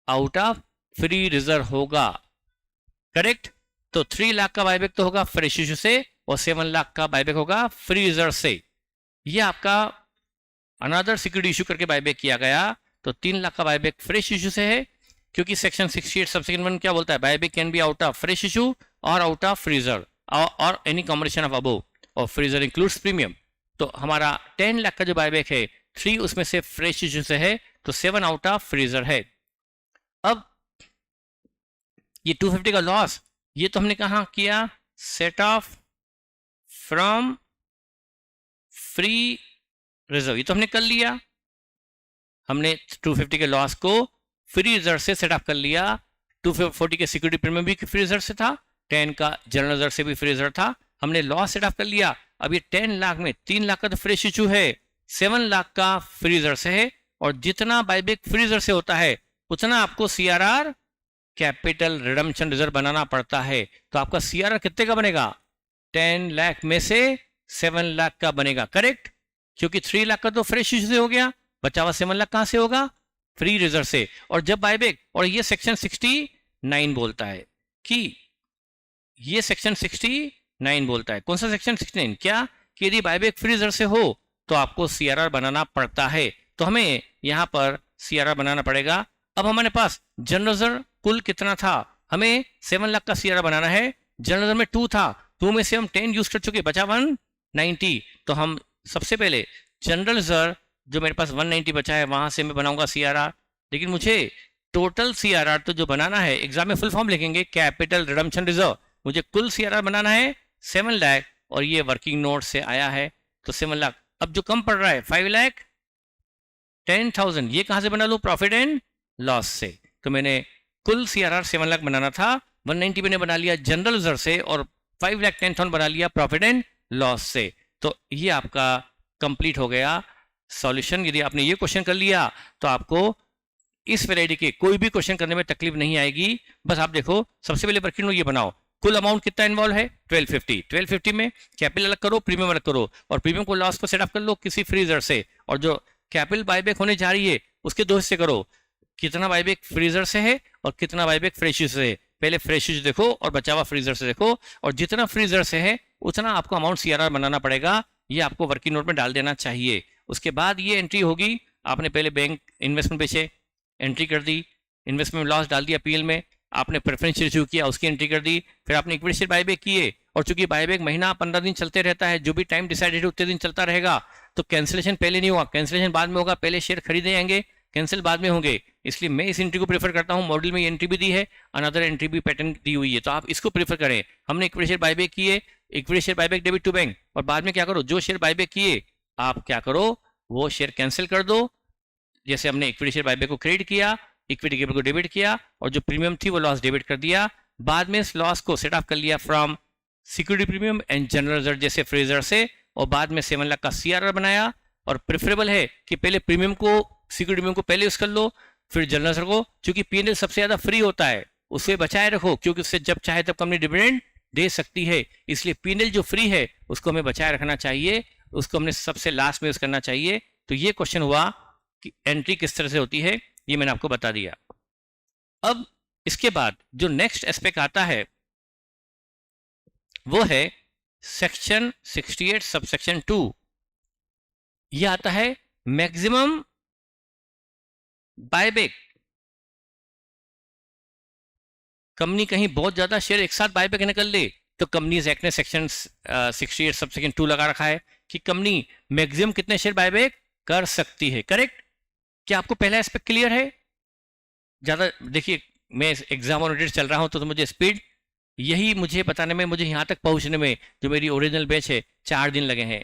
आउट ऑफ फ्री रिजर्व होगा, करेक्ट। तो 3 लाख का बायबैक तो होगा फ्रेश इशू से, और 7 लाख का बायबैक होगा फ्री रिजर्व से। ये आपका अनदर सिक्योरिटी इशू करके बायबैक किया गया, तो 3 लाख का बायबैक फ्रेश इशू से है, क्योंकि सेक्शन 68 सबसेक्शन 1 क्या बोलता है, buyback can be out of fresh issue और आउट ऑफ फ्री रिजर्व और एनी कॉम्बिनेशन ऑफ अबोव, और फ्री रिजर्व इंक्लूड्स प्रीमियम। तो हमारा 10 लाख का जो बायबैक है 3 उसमें से फ्रेश इशू से है, तो 7 आउट ऑफ फ्री रिजर्व है। अब ये 250 का लॉस, ये तो हमने कहा किया, set of from free reserve, ये तो हमने कर लिया, हमने 250 के लॉस को फ्री रिजर्व से सेट अप कर लिया। 240 के सिक्योरिटी प्रीमियम भी फ्री रिजर्व से था, 10 का जनरल रिजर्व से भी फ्री रिजर्व था, हमने लॉस सेट अप कर लिया। अब ये 10 लाख में 3 लाख का तो फ्रेश इशू है, 7 लाख का फ्री रिजर्व से है, और जितना बायबैक फ्री रिजर्व से होता है उतना आपको सीआरआर कैपिटल रिडम्पशन रिजर्व बनाना पड़ता है। तो आपका सीआरआर कितने का बनेगा, 10 लाख में से 7 लाख का बनेगा, करेक्ट, क्योंकि 3 लाख का तो फ्रेश इशू से हो गया, बचा हुआ 7 लाख कहां से होगा, फ्री रिजर्व से। और जब बायबैक, और ये सेक्शन 69 बोलता है कि ये सेक्शन 69 बोलता है, कौन सा सेक्शन 69, क्या कि यदि बायबैक फ्री रिजर्व से हो तो आपको सीआरआर बनाना पड़ता है। तो हमें यहां पर सीआरआर बनाना पड़ेगा। अब हमारे पास जनरल रिजर्व कुल कितना था, हमें 7 लाख का सीआरआर बनाना है, जनरल रिजर्व में 2 था, 2 में से हम 10 यूज कर चुके, बचा 190। तो हम सबसे पहले जनरल रिजर्व जो मेरे पास 190 बचा है वहां से मैं बनाऊंगा सीआरआर, लेकिन मुझे टोटल सीआरआर तो जो बनाना है, एग्जाम में फुल फॉर्म लिखेंगे कैपिटल रिडम्पशन रिजर्व, मुझे कुल सीआरआर बनाना है 7 लाख, और ये वर्किंग नोट से आया है तो 7 लाख। अब जो कम पड़ रहा है 5 लाख 10,000, ये कहां से बना लूं, प्रॉफिट एंड लॉस से। तो मैंने कुल सीआरआर 7 लाख बनाना था, 190 मैंने बना लिया जनरल रिजर्व से, और 5 लाख 10,000 बना लिया प्रॉफिट एंड लॉस से। तो ये आपका कंप्लीट हो गया सॉल्यूशन। यदि आपने ये क्वेश्चन कर लिया तो आपको इस वैरायटी के कोई भी क्वेश्चन करने में तकलीफ नहीं आएगी। बस आप देखो, सबसे पहले वर्किंग नोट ये बनाओ, कुल अमाउंट कितना इन्वॉल्व है 1250 में कैपिटल अलग करो, प्रीमियम अलग करो, और प्रीमियम को लॉस को सेटअप कर लो किसी फ्री रिजर्व से, और जो कैपिटल बायबैक होने जा रही है उसके 2 हिस्से करो, कितना बायबैक फ्रीजर से है और कितना बायबैक फ्रेश से है। पहले फ्रेश देखो और बचा हुआ फ्रीजर से देखो, और जितना फ्रीजर से है उतना आपको अमाउंट सीआरआर बनाना पड़ेगा, ये आपको वर्किंग नोट में डाल देना चाहिए। उसके बाद ये एंट्री होगी, आपने पहले बैंक इन्वेस्टमेंट पीछे एंट्री कर दी, इन्वेस्टमेंट लॉस डाल दिया पीएल में, आपने प्रेफरेंस शेयर इशू किया उसकी एंट्री कर दी, फिर आपने इक्विटी शेयर बायबैक किए, और चूंकि बायबैक महीना 15 दिन चलते रहता है, जो भी टाइम डिसाइडेड उतने दिन चलता रहेगा, तो कैंसिलेशन पहले नहीं होगा, कैंसिलेशन बाद में होगा, पहले शेयर खरीदे जाएंगे, कैंसिल बाद में होंगे। इसलिए मैं इस एंट्री को प्रेफर करता हूं, मॉडल में ये एंट्री भी दी है, अनदर एंट्री भी पैटर्न दी हुई है, तो आप इसको प्रेफर करें। हमने इक्विटी शेयर बायबैक किए, equity share buyback debit to bank, और बाद में क्या करो, जो शेयर बायबैक किए आप क्या करो वो शेयर कैंसिल कर दो। जैसे हमने इक्विटी शेयर बायबैक को क्रेडिट किया, इक्विटी कैपिटल को डेबिट किया और जो प्रीमियम थी वो लॉस डेबिट कर दिया। बाद में इस लॉस को सेट ऑफ कर लिया from security premium and general reserve जैसे फ्रेजर से, और बाद में 7 लाख का CRR बनाया। और प्रेफरेबल है कि पहले प्रीमियम को, सिक्योरिटी प्रीमियम को पहले यूज कर लो, फिर जनरल रिजर्व को, क्योंकि P&L सबसे ज्यादा फ्री होता है, उसे बचाए रखो, क्योंकि उससे जब चाहे तब कंपनी डिविडेंड दे सकती है। इसलिए P&L जो फ्री है उसको हमें बचाए रखना चाहिए, उसको हमने सबसे लास्ट में यूज करना चाहिए। तो ये क्वेश्चन हुआ कि एंट्री किस तरह से होती है, ये मैंने आपको बता दिया। अब इसके बाद जो नेक्स्ट एस्पेक्ट आता है वो है सेक्शन 68 सबसेक्शन 2। यह आता है मैक्सिमम बायबैक। कंपनी कहीं बहुत ज्यादा शेयर एक साथ बायबैक न कर ले तो कंपनीज एक्ट ने सेक्शन 68 सबसेक्शन 2 लगा रखा है कि कंपनी मैक्सिमम कितने शेयर बायबैक कर सकती है। करेक्ट? क्या आपको पहला एस्पेक्ट क्लियर है? ज्यादा देखिए, मैं एग्जाम ओरिएंटेड चल रहा हूं तो मुझे स्पीड, यही मुझे बताने में, मुझे यहां तक पहुंचने में, जो मेरी ओरिजिनल बैच है, 4 दिन लगे हैं।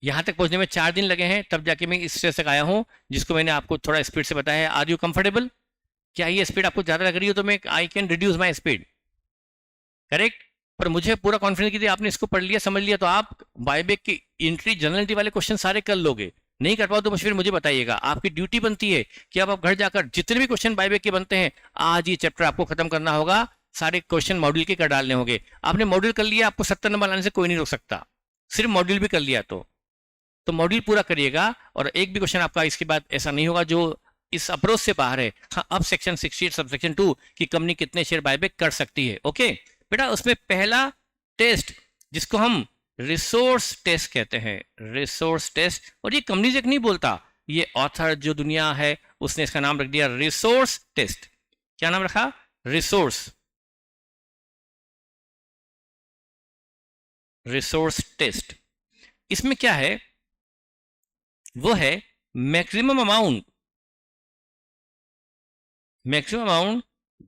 यहां तक पहुंचने में 4 दिन लगे हैं, तब जाके मैं इस स्टेज तक आया हूं जिसको मैंने आपको थोड़ा स्पीड से बताया है। Are you comfortable? क्या ये स्पीड आपको ज्यादा लग रही हो तो मैं I can reduce my speed. Correct? पर मुझे पूरा कॉन्फिडेंस कि आपने इसको पढ़ लिया, समझ लिया, तो आप बायबैक की एंट्री जनरलिटी वाले क्वेश्चन सारे कर लोगे। नहीं कर पाओ तो फिर मुझे बताइएगा। आपकी ड्यूटी बनती है कि अब आप घर जाकर जितने भी क्वेश्चन बायबैक के बनते हैं, आज ये चैप्टर आपको खत्म करना होगा, सारे क्वेश्चन मॉड्यूल के कर डालने होंगे। आपने मॉड्यूल कर लिया, आपको 70 नंबर लाने से कोई नहीं रोक सकता, सिर्फ मॉड्यूल भी कर लिया तो मॉड्यूल पूरा करिएगा, और एक भी क्वेश्चन आपका इसके बाद ऐसा नहीं होगा जो इस अप्रोच से बाहर है। हाँ, अब सेक्शन 68 सबसेक्शन 2 की कंपनी कितने शेयर बायबैक कर सकती है। ओके बेटा, उसमें पहला टेस्ट जिसको हम रिसोर्स टेस्ट कहते हैं, रिसोर्स टेस्ट, और ये कंपनी से नहीं बोलता, ये ऑथर जो दुनिया है उसने इसका नाम रख दिया रिसोर्स टेस्ट। क्या नाम रखा? Resource test. इसमें क्या है? वो है maximum amount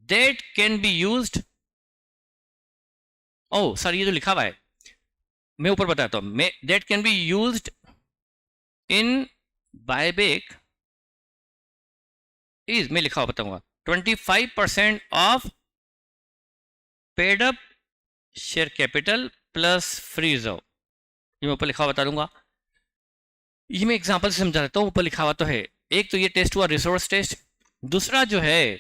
that can be used. Oh sir, ये जो लिखा हुआ है मैं ऊपर बताता हूं, that can be used in buyback is, मैं लिखा हुआ बताऊंगा, 25% of paid up share capital plus free reserve. ये मैं ऊपर लिखा हुआ बता दूंगा। ये मैं एग्जांपल से समझा देता हूं, ऊपर लिखा हुआ तो है। एक तो ये टेस्ट हुआ रिसोर्स टेस्ट, दूसरा जो है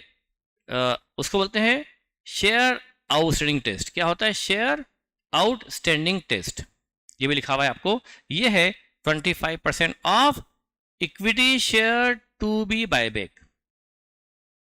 उसको बोलते हैं शेयर आउटस्टैंडिंग टेस्ट। क्या होता है? शेयर आउटस्टैंडिंग टेस्ट, ये भी लिखा हुआ है आपको। ये है 25% of equity share to be buyback,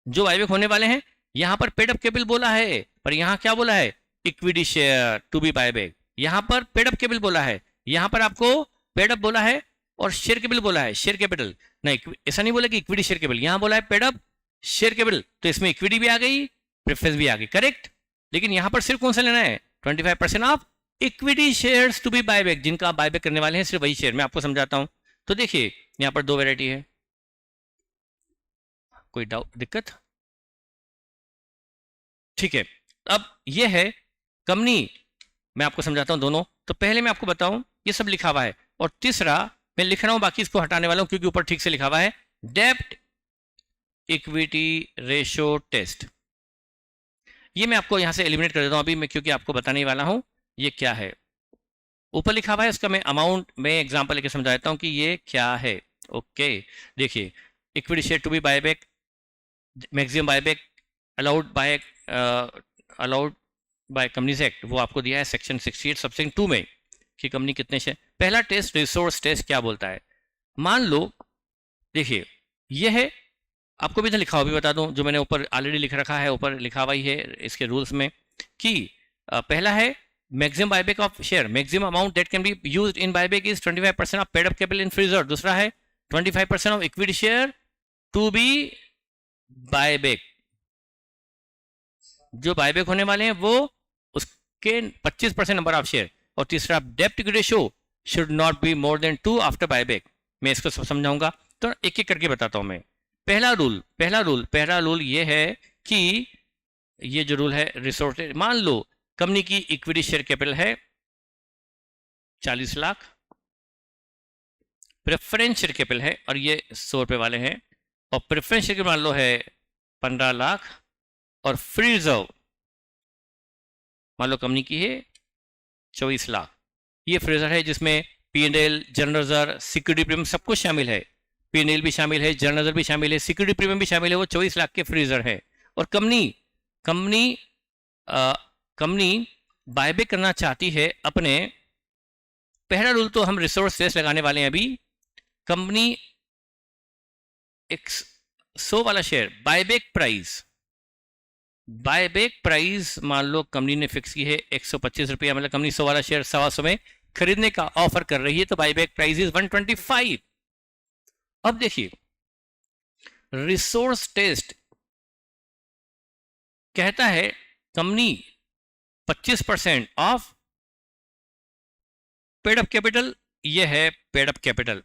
जो बायबैक होने वाले हैं। यहां पर पेड अप कैपिटल बोला है, पर यहां क्या बोला है? Equity share to be buyback. यहां पर पेड अप कैपिटल बोला है, यहां पर आपको पेड अप बोला है और शेयर कैपिटल बोला है। शेयर कैपिटल नहीं, ऐसा नहीं बोला कि इक्विटी शेयर कैपिटल, यहां बोला है पेड अप शेयर कैपिटल, तो इसमें इक्विटी भी आ गई, प्रेफरेंस भी आ गई। करेक्ट? लेकिन यहां पर सिर्फ कौन सा लेना है? 25% of equity shares to be buyback, जिनका आप बायबैक करने वाले हैं सिर्फ वही शेयर। मैं आपको समझाता हूं। तो देखिए यहां पर 2 वैरायटी है, कोई डाउट, दिक्कत? ठीक है, अब ये है कंपनी, मैं आपको समझाता हूं दोनों। तो पहले मैं आपको बताऊं, ये सब लिखा हुआ है, और तीसरा मैं लिख रहा हूं, बाकी इसको हटाने वाला हूं क्योंकि ऊपर ठीक से लिखा हुआ है डेब्ट इक्विटी रेशियो टेस्ट। ये मैं आपको यहां से एलिमिनेट कर देता हूं अभी मैं, क्योंकि आपको बताने वाला हूं ये क्या है। ऊपर लिखा हुआ है उसका मैं अमाउंट, मैं एग्जांपल लेके समझा देता हूं कि ये क्या है। ओके, देखिए, equity share to be buyback, maximum buyback allowed by Companies Act, वो आपको दिया है सेक्शन 68 सबसेक्शन 2 में कि कंपनी कितने शेयर। पहला टेस्ट रिसोर्स टेस्ट क्या बोलता है? मान लो, देखिए ये है, आपको भी इधर लिखा हुआ भी बता दूं, जो मैंने ऊपर ऑलरेडी लिख रखा है, ऊपर लिखा हुआ ही है इसके रूल्स में कि पहला है maximum buyback of share, maximum amount that can be used in buyback is 25% of paid up capital in free reserve. दूसरा है 25% of equity share to be buyback, जो बायबैक होने वाले हैं वो उसके 25% नंबर ऑफ शेयर। और तीसरा डेब्ट equity ratio should not be more than 2 after buyback. मैं इसको समझाऊंगा, तो एक एक करके बताता हूं मैं। पहला रूल ये है कि ये जो रूल है रिसोर्स, मान लो कंपनी की इक्विटी शेयर कैपिटल है 40 लाख, प्रेफरेंस शेयर कैपिटल है और ये 100 रुपए वाले हैं, और प्रेफरेंस शेयर मान लो है 15 लाख और फ्री रिजर्व मान लो कंपनी की है 24 लाख। ये फ्री रिजर्व है जिसमें P&L, general reserve, security premium सब कुछ शामिल है। P&L भी शामिल है, जनरल रिजर्व भी शामिल है, सिक्योरिटी प्रीमियम भी शामिल है। वो 24 लाख के फ्री रिजर्व है। और कंपनी बायबैक करना चाहती है अपने, पहला रूल तो हम रिसोर्स टेस्ट लगाने वाले हैं अभी। कंपनी 100 वाला शेयर बायबैक प्राइस मान लो कंपनी ने फिक्स की है 125 रुपया, मतलब कंपनी 100 वाला शेयर 125 में खरीदने का ऑफर कर रही है, तो बायबैक प्राइस इज 125। अब देखिए रिसोर्स टेस्ट कहता है company 25% of paid up capital, ये है पेड अप कैपिटल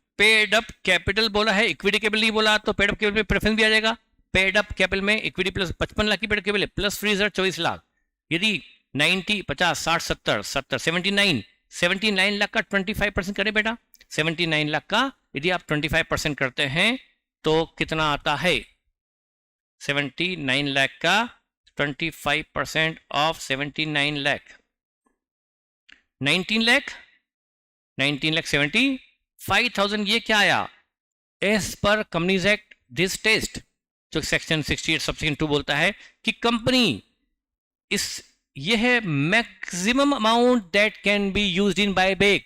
बोला है, इक्विटी कैपिटल नहीं बोला, तो पेड अप कैपिटल में प्रेफरेंस भी आ जाएगा। पेड अप कैपिटल में इक्विटी प्लस 55 लाख की paid up capital plus free reserve 24 lakh. यदि 90, 50, 60, 70, 79 लाख का 25% करें बेटा, 79 लाख का यदि आप 25% करते हैं तो कितना आता है? 79 लाख का 25% ऑफ 79 लाख 19 लाख 75,000। ये क्या आया? As per Companies Act this test, जो सेक्शन 68 सबसेक्शन 2 बोलता है कि कंपनी ये है maximum amount that can be used in buyback.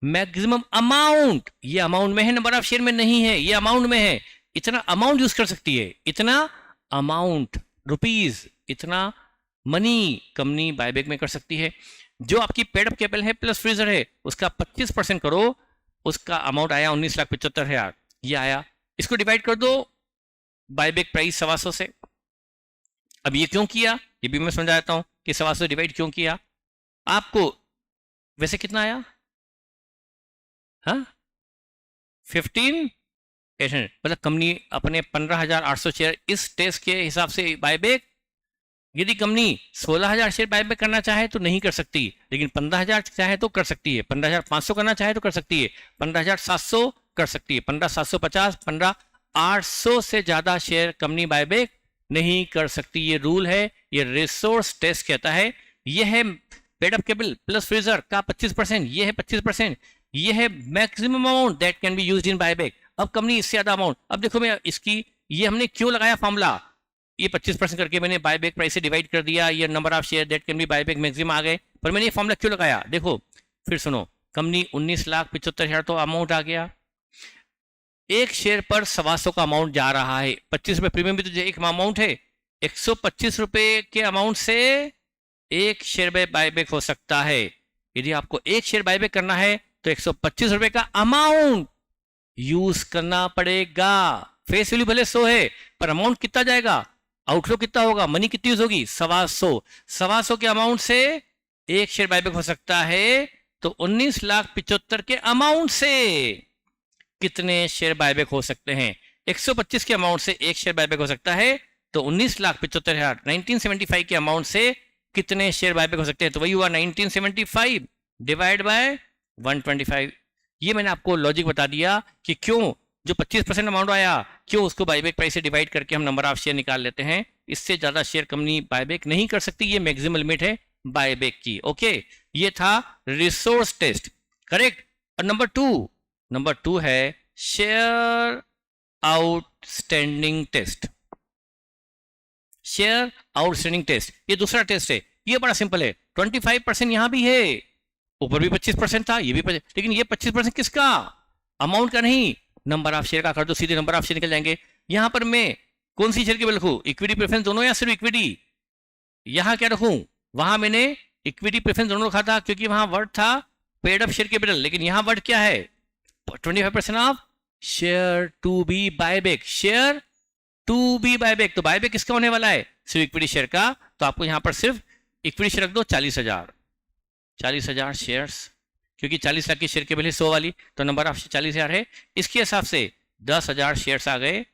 Maximum amount, ये अमाउंट में है, नंबर ऑफ शेयर में नहीं है, ये अमाउंट में है। इतना अमाउंट यूज कर सकती है, इतना अमाउंट रुपीज, इतना मनी कंपनी बायबैक में कर सकती है। जो आपकी पेड अप कैपिटल है प्लस फ्रीजर है उसका 25% करो, उसका अमाउंट आया 19,75,000 ये आया। इसको डिवाइड कर दो बायबैक प्राइस 125 से। अब ये क्यों किया ये भी मैं समझाता हूं कि 125 डिवाइड क्यों किया। आपको वैसे कितना आया? हाँ 15,800, मतलब कंपनी अपने 15,800 शेयर इस टेस्ट के हिसाब से बायबैक। यदि कंपनी 16,000 शेयर बायबैक करना चाहे तो नहीं कर सकती, लेकिन 15,000 चाहे तो कर सकती है, 15,500 करना चाहे तो कर सकती है, 15,700 कर सकती है, 15,750, 15,800 से ज्यादा शेयर कंपनी बायबैक नहीं कर सकती। ये रूल है, ये रिसोर्स टेस्ट कहता है। ये है paid up capital plus freezer का 25%, ये है 25%, ये है maximum amount that can be used in buyback. अब कंपनी इससे ज्यादा अमाउंट, अब देखो मैं इसकी, ये हमने क्यों लगाया फॉर्मूला, ये 25% करके मैंने बायबैक प्राइस से डिवाइड कर दिया, ये number of share that can be buyback maximum आ गए, पर मैंने ये फॉर्मूला क्यों लगाया? देखो फिर सुनो, कंपनी 19,75,000 तो अमाउंट आ गया, एक शेयर पर 125 का अमाउंट जा रहा है, 25 रुपए प्रीमियम भी तो एक अमाउंट है, 125 रुपए के अमाउंट से एक शेयर बायबैक हो सकता है। यदि आपको एक शेयर बायबैक करना है तो 125 रुपए का अमाउंट यूज करना पड़ेगा। फेस वैल्यू भले 100 है पर अमाउंट कितना जाएगा, आउटफ्लो कितना होगा, मनी कितनी यूज होगी? 125 के अमाउंट से एक शेयर बायबैक हो सकता है, तो 19,75,000 के अमाउंट से कितने शेयर बायबैक हो सकते हैं? 125 के अमाउंट से एक शेयर बायबैक हो सकता है, तो 19,75,000 1975 के अमाउंट से कितने शेयर बायबैक हो सकते हैं? तो वही हुआ 1975 डिवाइड बाय 125। ये मैंने आपको लॉजिक बता दिया कि क्यों जो 25% अमाउंट आया, क्यों उसको बायबैक प्राइस से डिवाइड करके हम नंबर ऑफ शेयर निकाल लेते हैं। इससे ज्यादा शेयर कंपनी बायबैक नहीं कर सकती, ये मैक्सिमम लिमिट है बायबैक की। ओके, ये था रिसोर्स टेस्ट, करेक्ट। और नंबर टू है share outstanding test. Share outstanding test ये दूसरा टेस्ट है, ये बड़ा सिंपल है। 25% यहां भी है, ऊपर भी 25% था, ये भी 25, लेकिन ये 25% किसका? अमाउंट का नहीं, नंबर ऑफ शेयर का कर दो, सीधे नंबर ऑफ शेयर निकल जाएंगे। यहां पर मैं कौन सी शेयर की रखूं, इक्विटी प्रेफरेंस दोनों या सिर्फ इक्विटी? यहां क्या रखूं, वहां मैंने इक्विटी प्रेफरेंस दोनों रखा था क्योंकि वहां वर्ड था पेड अप शेयर कैपिटल, लेकिन यहां वर्ड क्या है? 25% of share to be buyback, share to be buyback. तो बायबैक किसका होने वाला है? सिर्फ इक्विटी शेयर का। तो आपको यहां पर सिर्फ इक्विटी शेयर रख दो 40,000 शेयर्स, क्योंकि 40 लाख की शेयर कैपिटल 100 वाली, तो नंबर ऑफ 40,000 है। इसके हिसाब से 10,000 शेयर्स आ गए।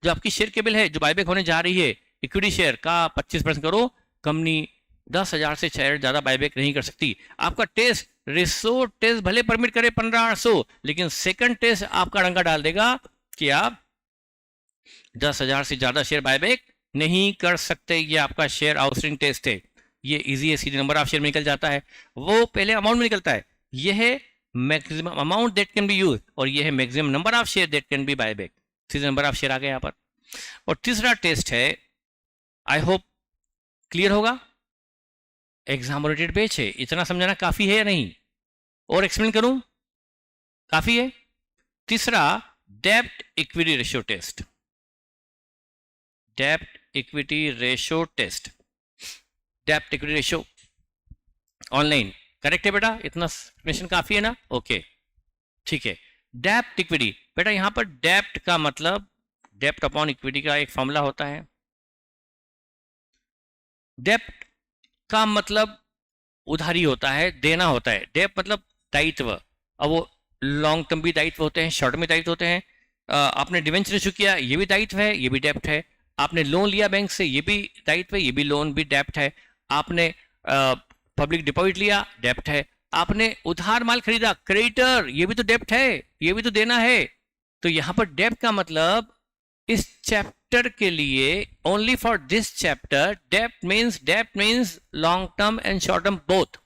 जो आपकी शेयर कैपिटल है जो बायबैक होने जा रही है, इक्विटी शेयर का 25% करो, कंपनी 10,000 से शेयर ज्यादा बायबैक नहीं कर सकती। आपका टेस्ट रिसोर्स टेस्ट भले परमिट करे 15,800, लेकिन सेकंड टेस्ट आपका डंका डाल देगा कि आप 10,000 से ज़्यादा शेयर बायबैक नहीं कर सकते। ये आपका शेयर आउटस्टैंडिंग टेस्ट है। ये इजी है, सीधे नंबर ऑफ शेयर में निकल जाता है। वो पहले अमाउंट में निकलता है। ये है maximum amount that can B use, और ये है maximum number of share that can be buyback. सीधे नंबर ऑफ शेयर आ गया यहाँ पर। और तीसरा टेस्ट है, आई होप क्लियर होगा, एग्जाम ओरिएंटेड बेच है। इतना समझाना काफी है या नहीं, और एक्सप्लेन करूं? काफी है। तीसरा, डेब्ट इक्विटी रेशियो टेस्ट। डेब्ट इक्विटी रेशियो टेस्ट, डेब्ट इक्विटी रेशियो ऑनलाइन। करेक्ट है बेटा? इतना एक्सप्लेनेशन काफी है ना? ओके, ठीक है। डेब्ट इक्विटी, बेटा यहां पर डेब्ट का मतलब डेब्ट अपॉन इक्विटी का एक फॉर्मूला होता है। डेब्ट का मतलब उधारी होता है, देना होता है। डेब्ट मतलब दायित्व। अब वो लॉन्ग टर्म भी दायित्व होते हैं, शॉर्ट में दायित्व होते हैं। आपने डिवेंचर इशू किया, ये भी दायित्व है, ये भी डेब्ट है। आपने लोन लिया बैंक से, ये भी दायित्व है, ये भी लोन भी डेब्ट है। आपने पब्लिक डिपॉजिट लिया, डेब्ट है। आपने उधार माल खरीदा, क्रेडिटर, ये भी तो डेब्ट है, ये भी तो देना है। तो यहां पर डेब्ट का मतलब इस चैप्टर के लिए, ओनली फॉर दिस चैप्टर, डेब्ट means long term and short term both.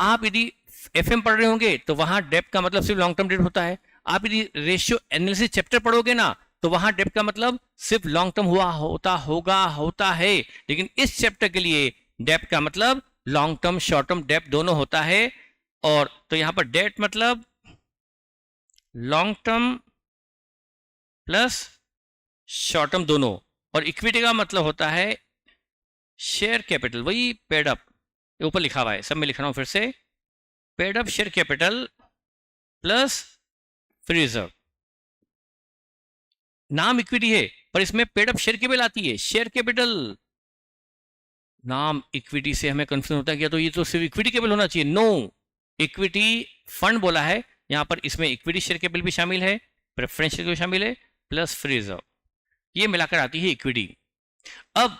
आप यदि एफएम पढ़ रहे होंगे तो वहां डेब्ट का मतलब सिर्फ लॉन्ग टर्म डेट होता है। आप यदि रेशियो एनालिसिस चैप्टर पढ़ोगे ना, तो वहां डेब्ट का मतलब सिर्फ लॉन्ग टर्म होता है। लेकिन इस चैप्टर के लिए डेब्ट का मतलब लॉन्ग टर्म शॉर्ट टर्म डेब्ट दोनों होता है। और तो यहां पर डेब्ट मतलब long term plus short term दोनों। और इक्विटी का मतलब होता है शेयर कैपिटल, वही पेड अप, ऊपर लिखा हुआ है, सब में लिख रहा हूं फिर से, paid up share capital plus free reserve. नाम इक्विटी है पर इसमें पेड अप शेयर कैपिटल आती है, शेयर कैपिटल। नाम इक्विटी से हमें कंफ्यूजन होता है कि तो ये तो सिर्फ इक्विटी कैपिटल होना चाहिए। नो, इक्विटी फंड बोला है यहां पर, इसमें इक्विटी शेयर कैपिटल भी शामिल है, प्रेफरेंस शेयर भी शामिल है, प्लस फ्री रिजर्व, ये मिलाकर आती है इक्विटी। अब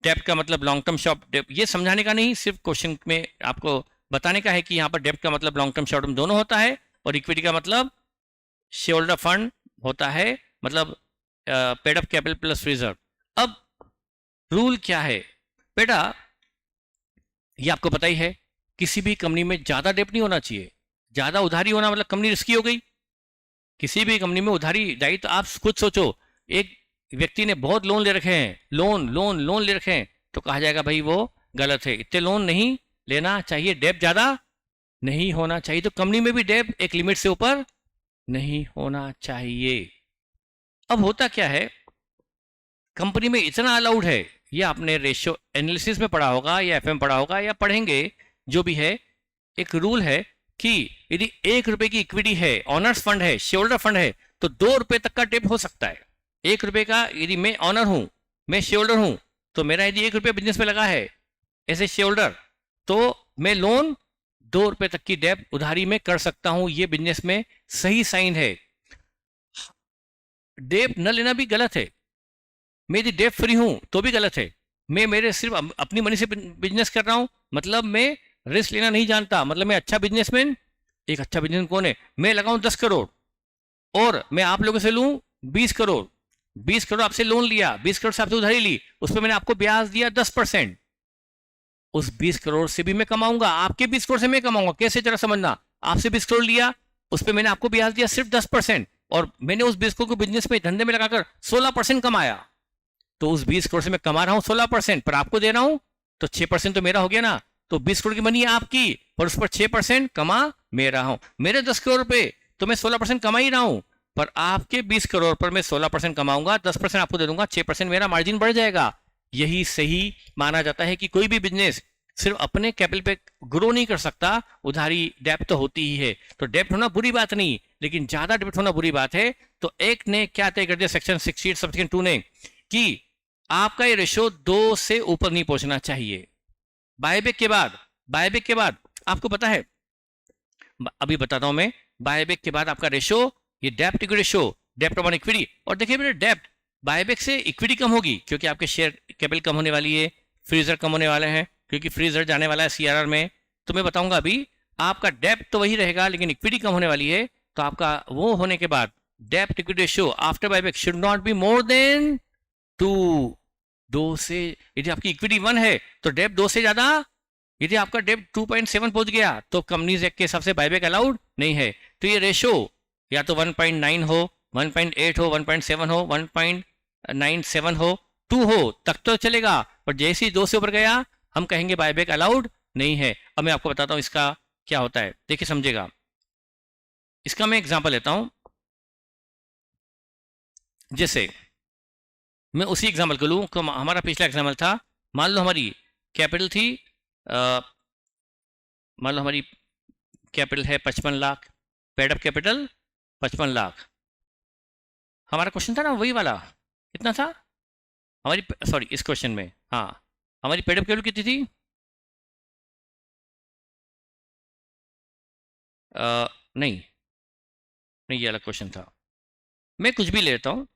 डेब्ट का मतलब लॉन्ग टर्म शॉर्ट डेब्ट, ये समझाने का नहीं, सिर्फ क्वेश्चन में आपको बताने का है कि यहाँ पर डेब्ट का मतलब लॉन्ग टर्म शॉर्ट टर्म दोनों होता है, और इक्विटी का मतलब शेयर होल्डर फंड होता है, मतलब paid up capital plus reserve. अब रूल क्या है बेटा, ये आपको पता ही है, किसी भी कंपनी में ज्यादा डेब्ट नहीं होना चाहिए। ज्यादा उधारी होना मतलब कंपनी रिस्की हो गई। किसी भी कंपनी में उधारी दायित्व, तो आप खुद सोचो, एक व्यक्ति ने बहुत लोन ले रखे हैं, लोन ले रखे हैं, तो कहा जाएगा भाई वो गलत है, इतने लोन नहीं लेना चाहिए, डेब्ट ज्यादा नहीं होना चाहिए। तो कंपनी में भी डेब्ट एक लिमिट से ऊपर नहीं होना चाहिए। अब होता क्या है, कंपनी में इतना अलाउड है, ये आपने रेशियो एनालिसिस में पढ़ा होगा या एफएम पढ़ा होगा या पढ़ेंगे, जो भी है, एक रूल है कि यदि 1 रुपए की इक्विटी है, ऑनर्स फंड है, शेयर होल्डर फंड है, तो 2 रुपए तक का डेब्ट हो सकता है। 1 रुपए का, यदि मैं ऑनर हूं, मैं शेयर होल्डर हूं, तो मेरा यदि 1 रुपया बिजनेस में लगा है एज शेयर होल्डर, तो मैं लोन 2 रुपए तक की डेब्ट उधारी में कर सकता हूं। ये बिजनेस में सही साइन है। डेब्ट न लेना भी गलत है, मैं यदि डेब्ट फ्री हूं तो भी गलत है। मैं मेरे सिर्फ अपनी मनी से बिजनेस कर रहा हूं, मतलब मैं रिस्क लेना नहीं जानता, मतलब मैं अच्छा बिजनेसमैन। एक अच्छा बिजनेसमैन कौन है? मैं लगाऊं 10 करोड़ और मैं आप लोगों से लूं 20 करोड़, 20 करोड़ आपसे लोन लिया, 20 करोड़ से आपसे उधारी ली, उस पर मैंने आपको ब्याज दिया 10%। उस 20 करोड़ से भी मैं कमाऊंगा, आपके 20 करोड़ से मैं कमाऊंगा। कैसे, जरा समझना, आपसे 20 करोड़ लिया, उस पर मैंने आपको ब्याज दिया सिर्फ 10%, और मैंने उस 20 करोड़ को बिजनेस में, धंधे में लगाकर 16% कमाया। तो उस 20 करोड़ से मैं कमा रहा हूं 16%, पर आपको दे रहा हूं तो 6% तो मेरा हो गया ना। तो 20 करोड़ की मनी है आपकी, पर उस पर 6% कमा मैं रहा हूं। मेरे 10 करोड़ रुपए तो मैं 16% कमा ही रहा हूं, पर आपके 20 करोड़ पर मैं 16% कमाऊंगा, 10% आपको दे दूंगा, 6% मेरा मार्जिन बढ़ जाएगा। यही सही माना जाता है कि कोई भी बिजनेस सिर्फ अपने कैपिटल पे ग्रो नहीं कर सकता, उधारी डेब्ट तो होती ही है। तो डेब्ट होना बुरी बात नहीं, लेकिन ज्यादा डेब्ट होना बुरी बात है। तो एक ने क्या तय कर दिया, सेक्शन 68 सेक्शन 2 ने, कि आपका ये रेशो 2 से ऊपर नहीं पहुंचना चाहिए। बायबैक के बाद आपको पता है, अभी बताता हूं मैं, बायबैक के बाद आपका रेशो, ये डेब्ट इक्विटी रेशो, डेब्ट अपॉन इक्विटी। और देखिए मेरे डेब्ट, बायबैक से इक्विटी कम होगी क्योंकि आपके शेयर कैपिटल कम होने वाली है, फ्रीजर कम होने वाले हैं क्योंकि फ्रीजर जाने वाला है सीआरआर में। तो मैं बताऊंगा अभी, आपका डेब्ट तो वही रहेगा लेकिन इक्विटी कम होने वाली है। तो आपका वो होने के बाद डेब्ट equity ratio after buyback should not be more than 2। 2 से, यदि आपकी इक्विटी 1 है तो डेब्ट 2 से ज्यादा, यदि आपका डेब्ट 2.7 पहुंच गया तो कंपनीज एक्ट के हिसाब से बायबैक अलाउड नहीं है। तो ये रेशो या तो 1.9 हो, 1.8 हो, 1.7 हो, 1.97 हो, 2 हो तक तो चलेगा, पर जैसे ही 2 से ऊपर गया हम कहेंगे बायबैक अलाउड नहीं है। अब मैं आपको बताता हूं इसका क्या होता है, देखिए समझेगा। इसका मैं एग्जांपल लेता हूं, जैसे मैं उसी एग्जांपल को लूं, हमारा पिछला एग्जांपल था, मान लो हमारी कैपिटल थी, मान लो हमारी कैपिटल है 55 lakh, paid up capital 55 lakh. हमारा क्वेश्चन था ना वही वाला, कितना था हमारी, सॉरी इस क्वेश्चन में, हाँ हमारी पेड अप कैपिटल कितनी थी, नहीं नहीं ये अलग क्वेश्चन था, मैं कुछ भी लेता हूँ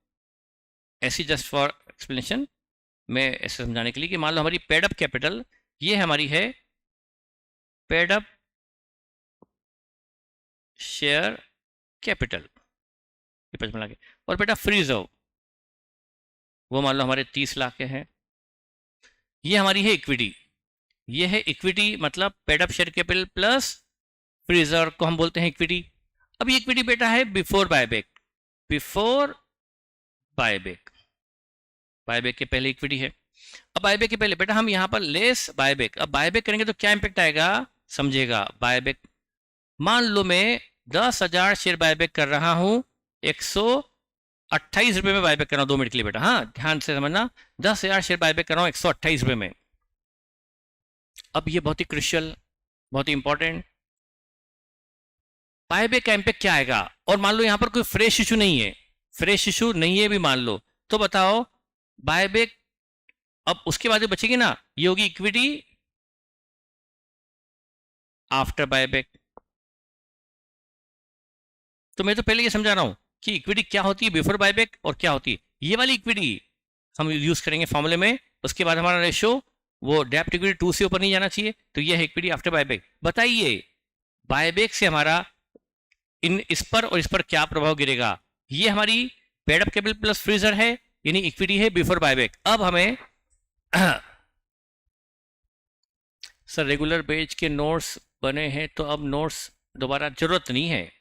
ऐसी जस्ट फॉर एक्सप्लेनेशन, मैं ऐसे समझाने के लिए कि मान लो हमारी पेड अप कैपिटल ये हमारी है पेड अप शेयर कैपिटल, ये 55 लाख है, और बेटा फ्री रिजर्व वो मान लो हमारे 30 लाख के हैं। ये हमारी है इक्विटी, ये है इक्विटी, मतलब paid up share capital plus free reserve को हम बोलते हैं इक्विटी। अब ये इक्विटी बेटा है before buyback, before buyback, buyback के पहले इक्विटी है। अब बायबैक के पहले बेटा हम यहाँ पर लेस बायबैक, अब बायबैक करेंगे तो क्या इंपैक्ट आएगा समझेगा। बायबैक, मान लो मैं 10,000 शेयर बायबैक कर रहा हूँ, 128 रुपये में बायबैक कर रहा हूँ, 2 मिनट के लिए बेटा, हाँ ध्यान से समझना, 10,000 शेयर बायबैक कर रहा हूँ 128 रुपये में। अब ये बहुत ही क्रिशियल, बहुत ही इंपॉर्टेंट, बायबैक का इंपैक्ट क्या आएगा। और मान लो यहाँ पर कोई फ्रेश इशू नहीं है, फ्रेश इशू नहीं है भी मान लो, तो बताओ बायबैक, अब उसके बाद बचेगी ना, ये होगी इक्विटी आफ्टर बायबैक। तो मैं तो पहले ये समझा रहा हूं कि इक्विटी क्या होती है बिफोर बायबैक और क्या होती है, ये वाली इक्विटी हम यूज करेंगे फॉर्मूले में। उसके बाद हमारा रेशियो वो डेब्ट इक्विटी 2 से ऊपर नहीं जाना चाहिए, तो ये है इक्विटी आफ्टर बायबैक। बताइए बायबैक से हमारा इस पर और इस पर क्या प्रभाव गिरेगा। ये हमारी paid up capital plus freezer है, यानी इक्विटी है बिफोर बायबैक। अब हमें सर रेगुलर बेच के नोट्स बने हैं तो अब नोट्स दोबारा जरूरत नहीं है,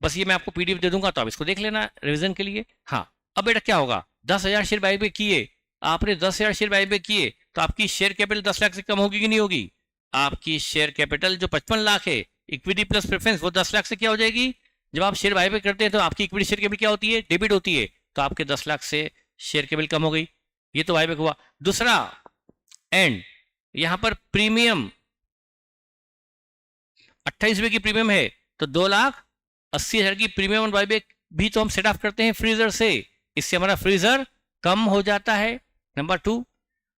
बस ये मैं आपको पीडीएफ दे दूंगा तो आप इसको देख लेना रिवीजन के लिए। हाँ अब बेटा क्या होगा, 10,000 शेयर बायबैक किए, आपने 10,000 शेयर बायबैक किए तो आपकी शेयर कैपिटल 10 लाख से कम होगी कि नहीं होगी। आपकी शेयर कैपिटल जो 55 लाख है, इक्विटी प्लस प्रेफरेंस, वो 10 लाख से क्या हो जाएगी। जब आप शेयर बायबैक करते हैं तो आपकी इक्विटी शेयर कैपिटल क्या होती है, डेबिट होती है, तो आपके 10 लाख से शेयर कैपिटल कम हो गई, ये तो बायबैक हुआ। दूसरा एंड, यहां पर प्रीमियम 28 रुपए की प्रीमियम है, तो 2,80,000 की प्रीमियम बायबैक भी तो हम सेट ऑफ करते हैं फ्रीजर से, इससे हमारा फ्रीजर कम हो जाता है, नंबर 2।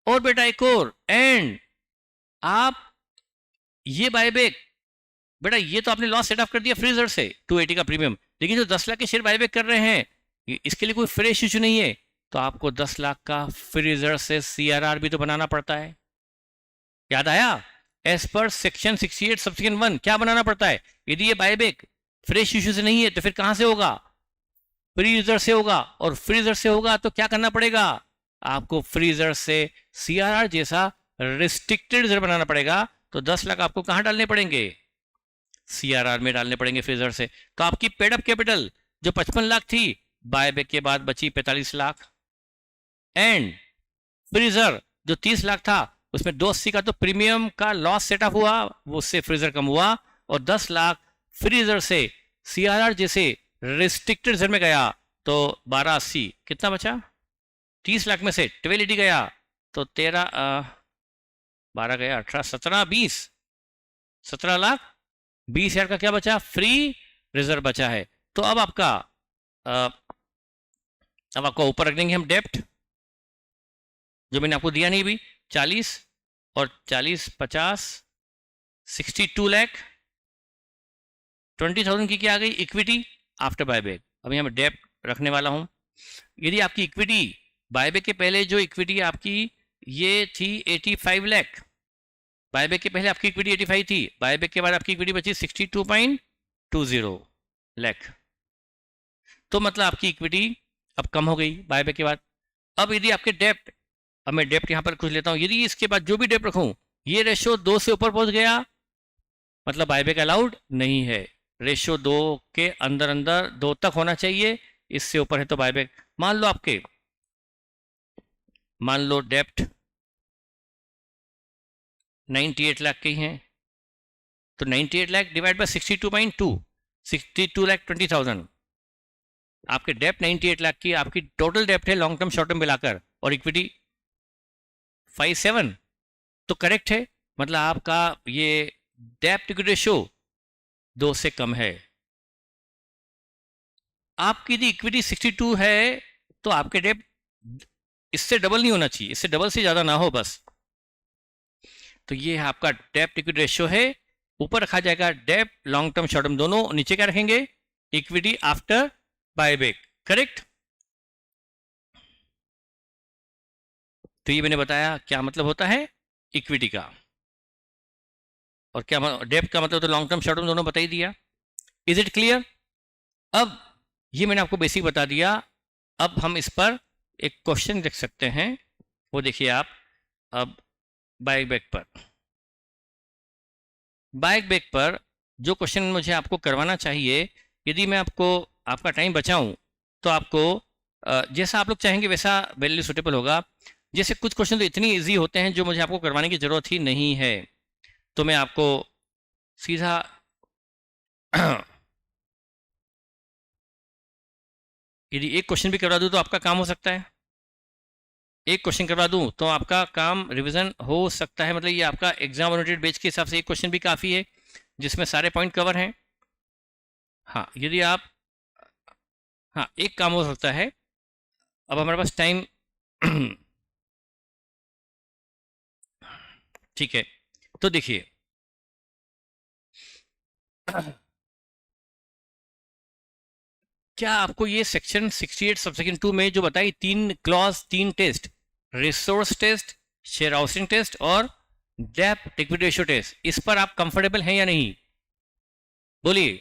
और बेटा एक और एंड, आप ये बायबैक बेटा ये तो आपने लॉस सेट ऑफ कर दिया फ्रीजर से 280 का प्रीमियम, लेकिन जो 10 लाख के शेयर बायबैक कर रहे हैं इसके लिए कोई फ्रेश इशू नहीं है, तो आपको 10 लाख का फ्रीजर से सीआरआर भी तो बनाना पड़ता है। याद आया, एज पर सेक्शन 68 सबसेक्शन 1 क्या बनाना पड़ता है। यदि ये बायबैक फ्रेश इशू से नहीं है तो फिर कहां से होगा, फ्रीजर से होगा, और फ्रीजर से होगा तो क्या करना पड़ेगा, आपको फ्रीजर से सीआरआर जैसा रिस्ट्रिक्टेड रिजर्व बनाना पड़ेगा। तो 10 लाख आपको कहां डालने पड़ेंगे, सीआरआर में डालने पड़ेंगे फ्रीजर से। तो आपकी पेड अप कैपिटल जो 55 लाख थी, बायबैक के बाद बची 45 लाख, एंड फ्रीजर जो 30 लाख था उसमें 280 का तो प्रीमियम का लॉस सेटअप हुआ, वो उससे फ्रीजर कम हुआ, और 10 लाख फ्रीजर से सीआरआर जैसे रिस्ट्रिक्टेड रिजर्व में गया, तो 1280 कितना बचा, 30 लाख में से 1280 गया, तो 12 गया 18, 17, 20, 17 लाख 20,000 का क्या बचा, फ्री रिजर्व बचा है। तो अब आपका ऊपर रख देंगे हम डेप्ट, जो मैंने आपको दिया नहीं भी, 40 और 40 50 62 लाख, 20,000 की क्या आ गई इक्विटी आफ्टर बायबैक। अब यहाँ मैं डेप्ट रखने वाला हूं। यदि आपकी इक्विटी बायबैक के पहले जो इक्विटी आपकी ये थी 85 लाख, बायबैक के पहले आपकी इक्विटी 85 थी, बायबैक के बाद आपकी इक्विटी बची 62.20, लाख। तो मतलब आपकी इक्विटी अब कम हो गई बायबैक के बाद। अब यदि आपके डेप्ट, अब मैं डेप्ट यहाँ पर कुछ लेता हूँ, यदि इसके बाद जो भी डेप्ट रखूँ ये रेशो 2 से ऊपर पहुँच गया, मतलब बायबैक अलाउड नहीं है। रेशो 2 के अंदर अंदर 2 तक होना चाहिए, इससे ऊपर है तो बायबैक। मान लो डेप्ट 98 लाख की हैं, तो 98 लाख डिवाइड बाय 62.2, 62,20,000। आपके डेप्ट 98 लाख की, आपकी टोटल डेप्ट है लॉन्ग टर्म शॉर्ट टर्म मिलाकर, और इक्विटी 57, तो करेक्ट है। मतलब आपका ये डेप्ट इक्विटी रेशो 2 से कम है। आपकी यदि इक्विटी 62 है तो आपके डेप्ट इससे डबल नहीं होना चाहिए, इससे डबल से ज्यादा ना हो बस। तो ये आपका डेप्ट इक्विटी रेशियो है। ऊपर रखा जाएगा डेप्ट लॉन्ग टर्म शॉर्ट टर्म दोनों, नीचे क्या रखेंगे, इक्विटी आफ्टर बायबैक। करेक्ट। तो ये मैंने बताया क्या मतलब होता है इक्विटी का, और क्या डेप्ट का मतलब तो लॉन्ग टर्म शॉर्ट टर्म दोनों बता ही दिया। Is it clear? अब ये मैंने आपको बेसिक बता दिया। अब हम इस पर एक क्वेश्चन देख सकते हैं, वो देखिए आप। अब बायबैक पर जो क्वेश्चन मुझे आपको करवाना चाहिए, यदि मैं आपको आपका टाइम बचाऊं तो आपको जैसा आप लोग चाहेंगे वैसा वैल्यू सुटेबल होगा। जैसे कुछ क्वेश्चन तो इतनी इजी होते हैं जो मुझे आपको करवाने की ज़रूरत ही नहीं है, तो मैं आपको सीधा यदि एक क्वेश्चन भी करवा दूं तो आपका काम हो सकता है। एक क्वेश्चन करवा दूं तो आपका काम रिवीजन हो सकता है। मतलब ये आपका एग्जाम ओरिएंटेड बैच के हिसाब से एक क्वेश्चन भी काफ़ी है जिसमें सारे पॉइंट कवर हैं। हाँ, यदि आप, हाँ एक काम हो सकता है। अब हमारे पास टाइम ठीक है, तो देखिए क्या आपको ये सेक्शन 68 सबसेक्शन 2 में जो बताई 3 clause 3 test, resource test, share housing test और डेप्ट इक्विटी रेशियो टेस्ट, इस पर आप कंफर्टेबल हैं या नहीं? बोलिए।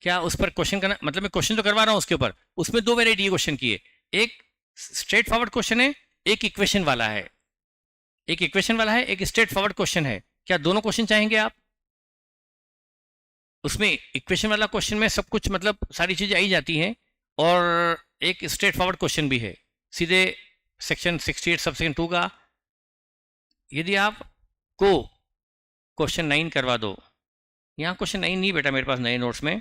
क्या उस पर क्वेश्चन करना, मतलब मैं क्वेश्चन तो करवा रहा हूं उसके ऊपर। उसमें 2 वेराइटी क्वेश्चन की है, एक स्ट्रेट फॉरवर्ड क्वेश्चन है, एक इक्वेशन वाला है। एक इक्वेशन वाला है, एक स्ट्रेट फॉरवर्ड क्वेश्चन है। क्या दोनों क्वेश्चन चाहेंगे आप? उसमें इक्वेशन वाला क्वेश्चन में सब कुछ मतलब सारी चीजें आई जाती हैं, और एक स्ट्रेट फॉरवर्ड क्वेश्चन भी है सीधे सेक्शन 68 सबसेक्शन 2 का। यदि आप को क्वेश्चन 9 करवा दो, यहाँ क्वेश्चन 9 नहीं बेटा मेरे पास नए नोट्स में।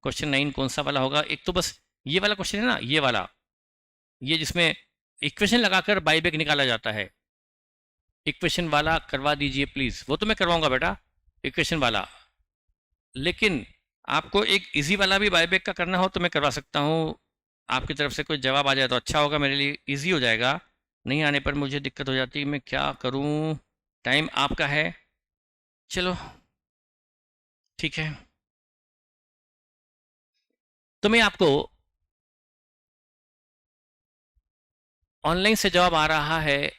क्वेश्चन 9 कौन सा वाला होगा? एक तो बस ये वाला क्वेश्चन है ना, ये वाला, ये जिसमें इक्वेशन लगाकर बाईबैक निकाला जाता है, इक्वेशन वाला करवा दीजिए प्लीज। वो तो मैं करवाऊंगा बेटा इक्वेशन वाला, लेकिन आपको एक इजी वाला भी बायबैक का करना हो तो मैं करवा सकता हूँ। आपकी तरफ से कोई जवाब आ जाए तो अच्छा होगा, मेरे लिए इजी हो जाएगा। नहीं आने पर मुझे दिक्कत हो जाती है, मैं क्या करूँ। टाइम आपका है, चलो ठीक है। तो मैं आपको ऑनलाइन से जवाब आ रहा है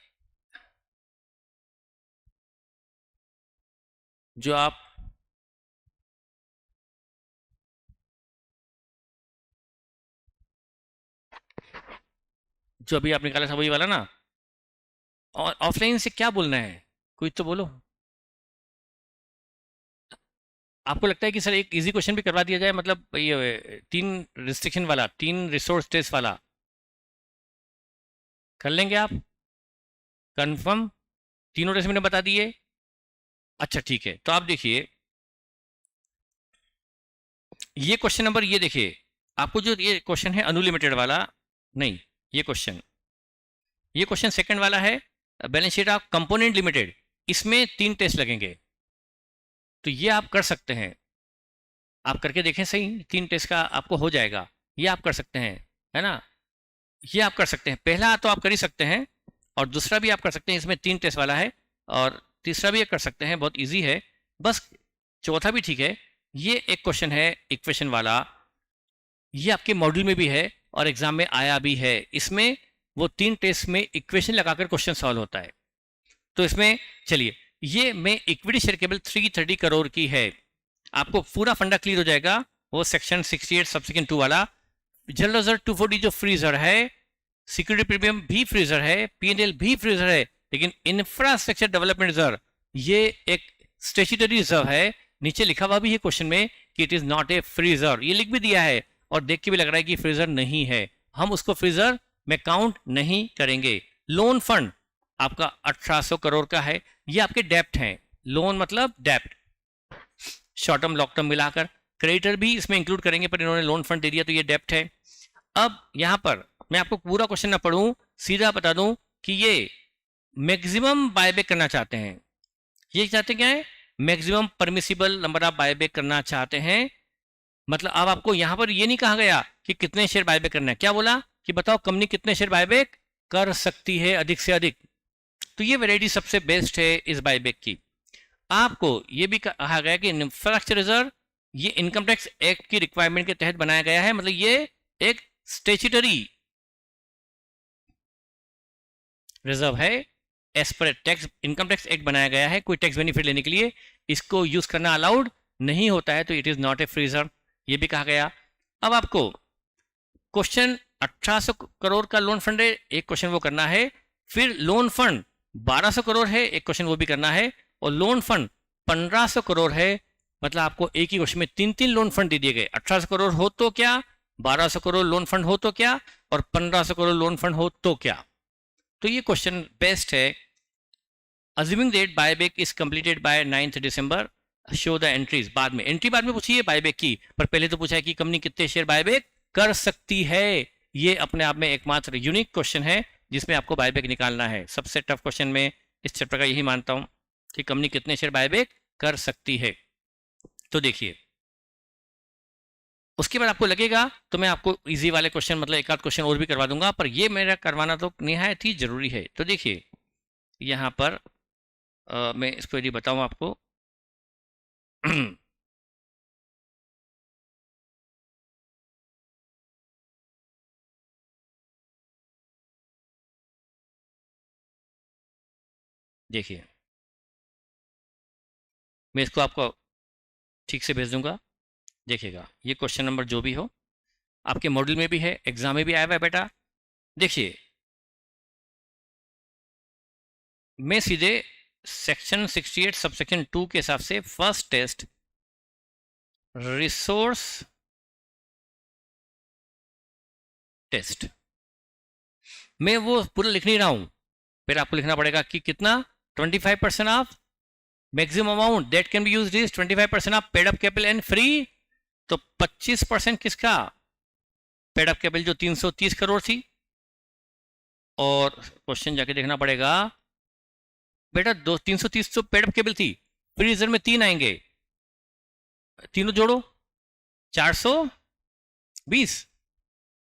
जो आप जो अभी आप निकाला था वही वाला ना। और ऑफलाइन से क्या बोलना है, कोई तो बोलो। आपको लगता है कि सर एक इजी क्वेश्चन भी करवा दिया जाए, मतलब ये 3 रिस्ट्रिक्शन वाला, 3 रिसोर्स टेस्ट वाला, कर लेंगे आप कंफर्म? तीनों टेस्ट मैंने बता दिए। अच्छा ठीक है, तो आप देखिए ये क्वेश्चन नंबर, ये देखिए आपको जो ये क्वेश्चन है अनलिमिटेड वाला नहीं, ये क्वेश्चन सेकंड वाला है balance sheet of component limited, इसमें 3 टेस्ट लगेंगे। तो ये आप कर सकते हैं, आप करके देखें सही, 3 टेस्ट का आपको हो जाएगा। ये आप कर सकते हैं, है ना, ये आप कर सकते हैं। पहला तो आप कर ही सकते हैं, और दूसरा भी आप कर सकते हैं, इसमें 3 टेस्ट वाला है, और तीसरा भी कर सकते हैं, बहुत ईजी है। बस चौथा भी ठीक है। ये एक क्वेश्चन है इक्वेशन वाला, ये आपके मॉड्यूल में भी है और एग्जाम में आया भी है। इसमें वो 3 टेस्ट में इक्वेशन लगाकर क्वेश्चन सॉल्व होता है। तो इसमें चलिए, ये में इक्विटी शेयर केवल 330 करोड़ की है, आपको पूरा फंडा क्लियर हो जाएगा। वो सेक्शन 68 सबसेक्शन 2 वाला जनरल रिजर्व 240 जो फ्रीजर है, सिक्योरिटी प्रीमियम भी फ्रीजर है, P&L भी फ्रीजर है, लेकिन इंफ्रास्ट्रक्चर डेवलपमेंट रिजर्व ये एक स्टेचुटरी रिजर्व है। नीचे लिखा हुआ भी है क्वेश्चन में कि it is not a freezer, ये लिख भी दिया है और देख के भी लग रहा है कि फ्रीजर नहीं है, हम उसको फ्रीजर में काउंट नहीं करेंगे। लोन फंड आपका 1800 करोड़ का है, ये आपके डेप्ट हैं। लोन मतलब डेप्ट, शॉर्ट टर्म लॉन्ग टर्म मिलाकर। क्रेडिटर भी इसमें इंक्लूड करेंगे, पर इन्होंने लोन फंड दे दिया तो ये डेप्ट है। अब यहां पर मैं आपको पूरा क्वेश्चन ना पढ़ूं, सीधा बता दूं कि ये मैक्सिमम बायबैक करना चाहते हैं। ये चाहते क्या है? Maximum permissible number of buyback करना चाहते हैं। मतलब अब आपको यहां पर ये नहीं कहा गया कि कितने शेयर बायबैक करना है, क्या बोला कि बताओ कंपनी कितने शेयर बायबैक कर सकती है अधिक से अधिक। तो ये वैरायटी सबसे बेस्ट है इस बायबैक की। आपको ये भी कहा गया कि इंफ्रास्ट्रक्चर रिजर्व ये इनकम टैक्स एक्ट की रिक्वायरमेंट के तहत बनाया गया है, मतलब ये एक स्टेचुटरी रिजर्व है, as per tax income tax act बनाया गया है। कोई टैक्स बेनिफिट लेने के लिए इसको यूज करना अलाउड नहीं होता है, तो it is not a freezer, ये भी कहा गया। अब आपको क्वेश्चन 1800 करोड़ का लोन फंड है, एक क्वेश्चन वो करना है। फिर लोन फंड 1200 करोड़ है, एक क्वेश्चन वो भी करना है। और लोन फंड 1500 करोड़ है, मतलब आपको एक ही क्वेश्चन में तीन तीन लोन फंड दे दिए गए। 1800 करोड़ हो तो क्या, 1200 करोड़ लोन फंड हो तो क्या, और 1500 करोड़ लोन फंड हो तो क्या। तो ये क्वेश्चन बेस्ट है। Assuming that buyback is completed by 9th December, show the entries. बाद में एंट्री बाद में पूछी है बायबैक की, पर पहले तो पूछा है कि कंपनी कितने शेयर बायबैक कर सकती है। ये अपने आप में एकमात्र यूनिक क्वेश्चन है जिसमें आपको बायबैक निकालना है। सबसे टफ क्वेश्चन में इस चैप्टर का यही मानता हूं कि कंपनी कितने शेयर बायबैक कर सकती है। तो देखिए, उसके बाद आपको लगेगा तो मैं आपको इजी वाले क्वेश्चन मतलब एक आध क्वेश्चन और भी करवा दूंगा, पर ये मेरा करवाना तो निहायत ही जरूरी है। तो देखिए यहां पर मैं इसको यदि बताऊं आपको देखिए मैं इसको आपको ठीक से भेज दूंगा, देखिएगा। ये क्वेश्चन नंबर जो भी हो आपके मॉड्यूल में भी है, एग्जाम में भी आया हुआ है बेटा। देखिए मैं सीधे सेक्शन 68 सबसेक्शन 2 के हिसाब से फर्स्ट टेस्ट रिसोर्स टेस्ट मैं वो पूरा लिख नहीं रहा हूं, फिर आपको लिखना पड़ेगा कि कितना 25% of maximum amount that can be used is 25% of paid up capital and free. तो 25% किसका? पेड अप कैपिटल जो 330 करोड़ थी। और क्वेश्चन जाके देखना पड़ेगा बेटा, 330 तो पेड अप कैपिटल थी, फ्री रिजर्व में 3 आएंगे, तीनों जोड़ो 420।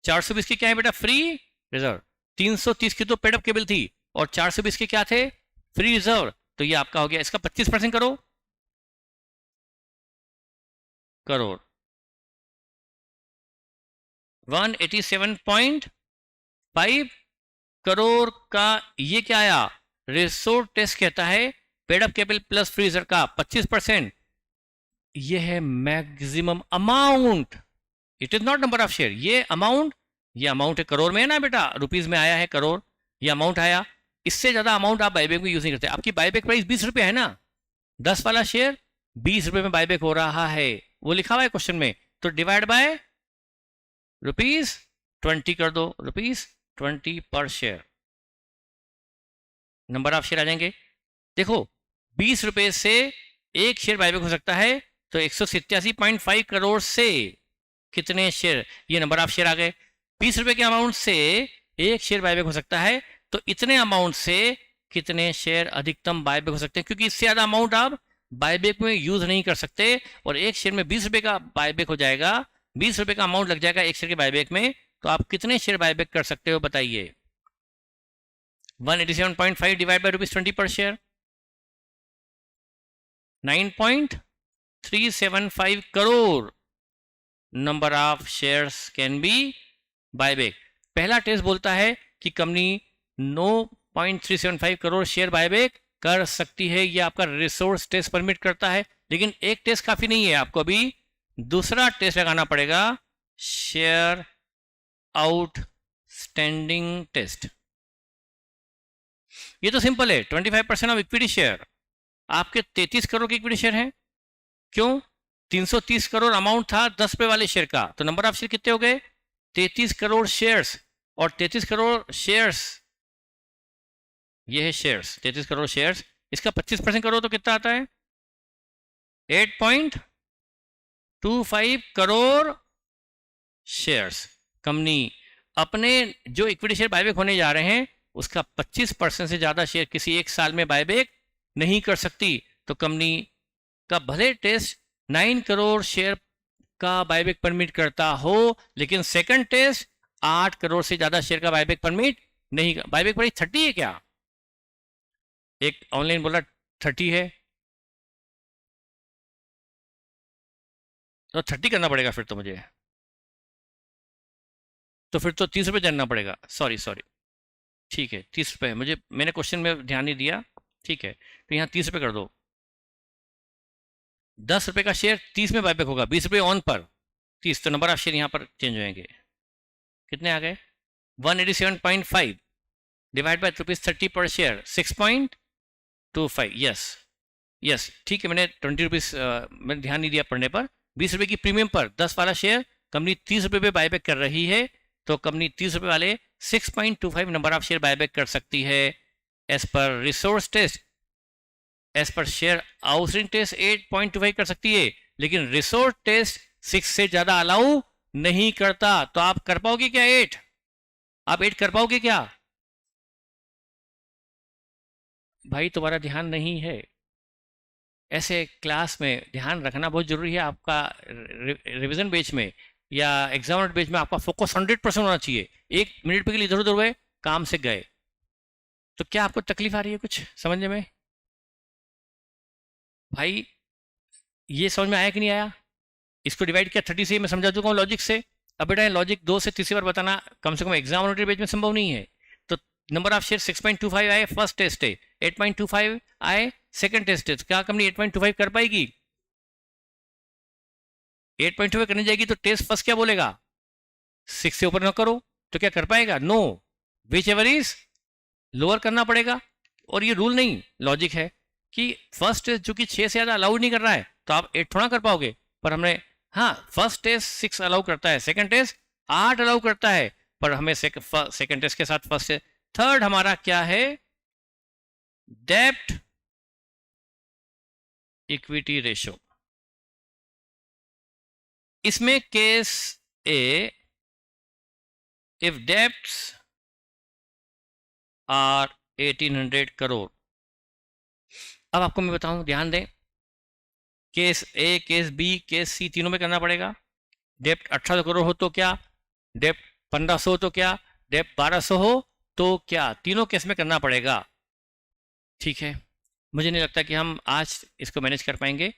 420 के क्या है बेटा? Free reserve. 330 की तो पेड अप कैपिटल थी और 420 के क्या थे? Free reserve. तो ये आपका हो गया, इसका 25% करो, करोड़ 187.5 करोड़ का। ये क्या आया? रिसोर्स टेस्ट कहता है paid up capital plus free reserve का 25%। ये है maximum amount, it is not number of share. ये अमाउंट है, करोड़ में है ना बेटा, रुपीज में आया है करोड़, ये अमाउंट आया। इससे ज्यादा अमाउंट आप बायबैक में यूज नहीं करते। आपकी बायबैक प्राइस 20 रुपए है ना, 10 वाला शेयर 20 रुपए में बायबैक हो रहा है, वो लिखा हुआ है क्वेश्चन में। तो डिवाइड बाय ₹20 कर दो, ₹20 पर शेयर, नंबर ऑफ शेयर आ जाएंगे। देखो 20 रुपए से एक शेयर बायबैक हो सकता है, तो 187.5 करोड़ से कितने शेयर, ये नंबर ऑफ शेयर आ गए। 20 रुपए के अमाउंट से एक शेयर बायबैक हो सकता है, तो इतने अमाउंट से कितने शेयर अधिकतम बायबैक हो सकते हैं, क्योंकि इससे ज्यादा अमाउंट आप बायबैक में यूज नहीं कर सकते। और एक शेयर में 20 रुपए का बायबैक हो जाएगा, 20 रुपए का अमाउंट लग जाएगा एक शेयर के बायबैक में, तो आप कितने शेयर बायबैक कर सकते हो बताइए? 187.5 डिवाइड बाय ₹20 पर share, 9.375 crore number of shares can be buyback. पहला टेस्ट बोलता है कि कंपनी 9.375 करोड़ शेयर बायबैक कर सकती है, ये आपका रिसोर्स टेस्ट परमिट करता है। लेकिन एक टेस्ट काफी नहीं है, आपको अभी दूसरा टेस्ट लगाना पड़ेगा, शेयर आउटस्टैंडिंग टेस्ट। ये तो सिंपल है, 25% ऑफ इक्विटी शेयर। आपके 33 करोड़ के इक्विटी शेयर हैं, क्यों? 330 करोड़ अमाउंट था 10 रुपए वाले शेयर का, तो नंबर ऑफ शेयर कितने हो गए? 33 करोड़ शेयर्स। और 33 करोड़ शेयर्स, ये है शेयर्स, 33 करोड़ शेयर्स, इसका 25% करो तो कितना आता है? 8.25 करोड़ शेयर्स। कंपनी अपने जो इक्विटी शेयर बायबैक होने जा रहे हैं उसका 25% से ज्यादा शेयर किसी एक साल में बायबैक नहीं कर सकती। तो कंपनी का भले टेस्ट 9 करोड़ शेयर का बायबैक परमिट करता हो, लेकिन सेकंड टेस्ट 8 करोड़ से ज्यादा शेयर का बायबैक परमिट नहीं। बायबैक प्राइस 30 है क्या? एक ऑनलाइन बोला 30 है, तो 30 करना पड़ेगा फिर तो मुझे, तो फिर तो 30 रुपये जानना पड़ेगा। सॉरी, ठीक है 30 रुपये, मैंने क्वेश्चन में ध्यान नहीं दिया। ठीक है, तो यहाँ 30 रुपये कर दो। 10 रुपये का शेयर 30 में बायबैक होगा, 20 रुपये ऑन पर 30, तो नंबर ऑफ शेयर यहाँ पर चेंज होंगे। कितने आ गए? 187.5 डिवाइड बाय ₹30 पर शेयर, 6.25। यस ठीक है, मैंने 20 रुपीज़ मैंने ध्यान नहीं दिया पढ़ने पर। 20 रुपये की प्रीमियम पर 10 वाला शेयर कंपनी 30 रुपये पे बायबैक कर रही है, तो कंपनी 30 रुपये वाले 6.25 नंबर ऑफ शेयर बायबैक कर सकती है। As per resource test, as per share outstanding test 8.25 कर सकती है, लेकिन रिसोर्स टेस्ट 6 से ज्यादा अलाउ नहीं करता। तो आप कर पाओगे क्या 8? आप 8 कर पाओगे क्या? भाई तुम्हारा ध्यान नहीं है। ऐसे क्लास में ध्यान रखना बहुत जरूरी है। आपका रिवीजन बेच में या एग्जाम बेच में आपका फोकस 100% होना चाहिए। 1 मिनट के लिए इधर उधर हुए, काम से गए। तो क्या आपको तकलीफ आ रही है कुछ समझने में? भाई ये समझ में आया कि नहीं आया? इसको डिवाइड किया 30 से, मैं समझा चुका हूँ लॉजिक से। अब बेटा लॉजिक 2 से तीसरी बार बताना कम से कम एग्जाम और बेच में संभव नहीं है। तो नंबर ऑफ शेयर 6.25 आए फर्स्ट टेस्ट है, 8.25 आए सेकंड टेस्ट है। क्या कंपनी 8.25 कर पाएगी? 8.25 करने जाएगी तो टेस्ट फर्स्ट क्या बोलेगा? 6 से ऊपर ना करो। तो क्या कर पाएगा? No, whichever is lower करना पड़ेगा। और ये रूल नहीं, लॉजिक है कि फर्स्ट टेस्ट जो कि 6 से ज्यादा अलाउ नहीं कर रहा है, तो आप 8 थोड़ा कर पाओगे। पर हमने, हाँ फर्स्ट टेस्ट 6 अलाउ करता है, सेकंड टेस्ट 8 अलाउ करता है, पर हमें सेकंड टेस्ट के साथ फर्स्ट टेस्ट। थर्ड हमारा क्या है? डेब्ट इक्विटी रेशो। इसमें case A, if debts are 1800 crore. अब आपको मैं बताऊं, ध्यान दें, case A, case B, case C तीनों में करना पड़ेगा। डेप्ट 1800 करोड़ हो तो क्या, डेप्ट 1500 हो तो क्या, डेप्ट 1200 हो तो क्या, तीनों केस में करना पड़ेगा। ठीक है, मुझे नहीं लगता कि हम आज इसको मैनेज कर पाएंगे,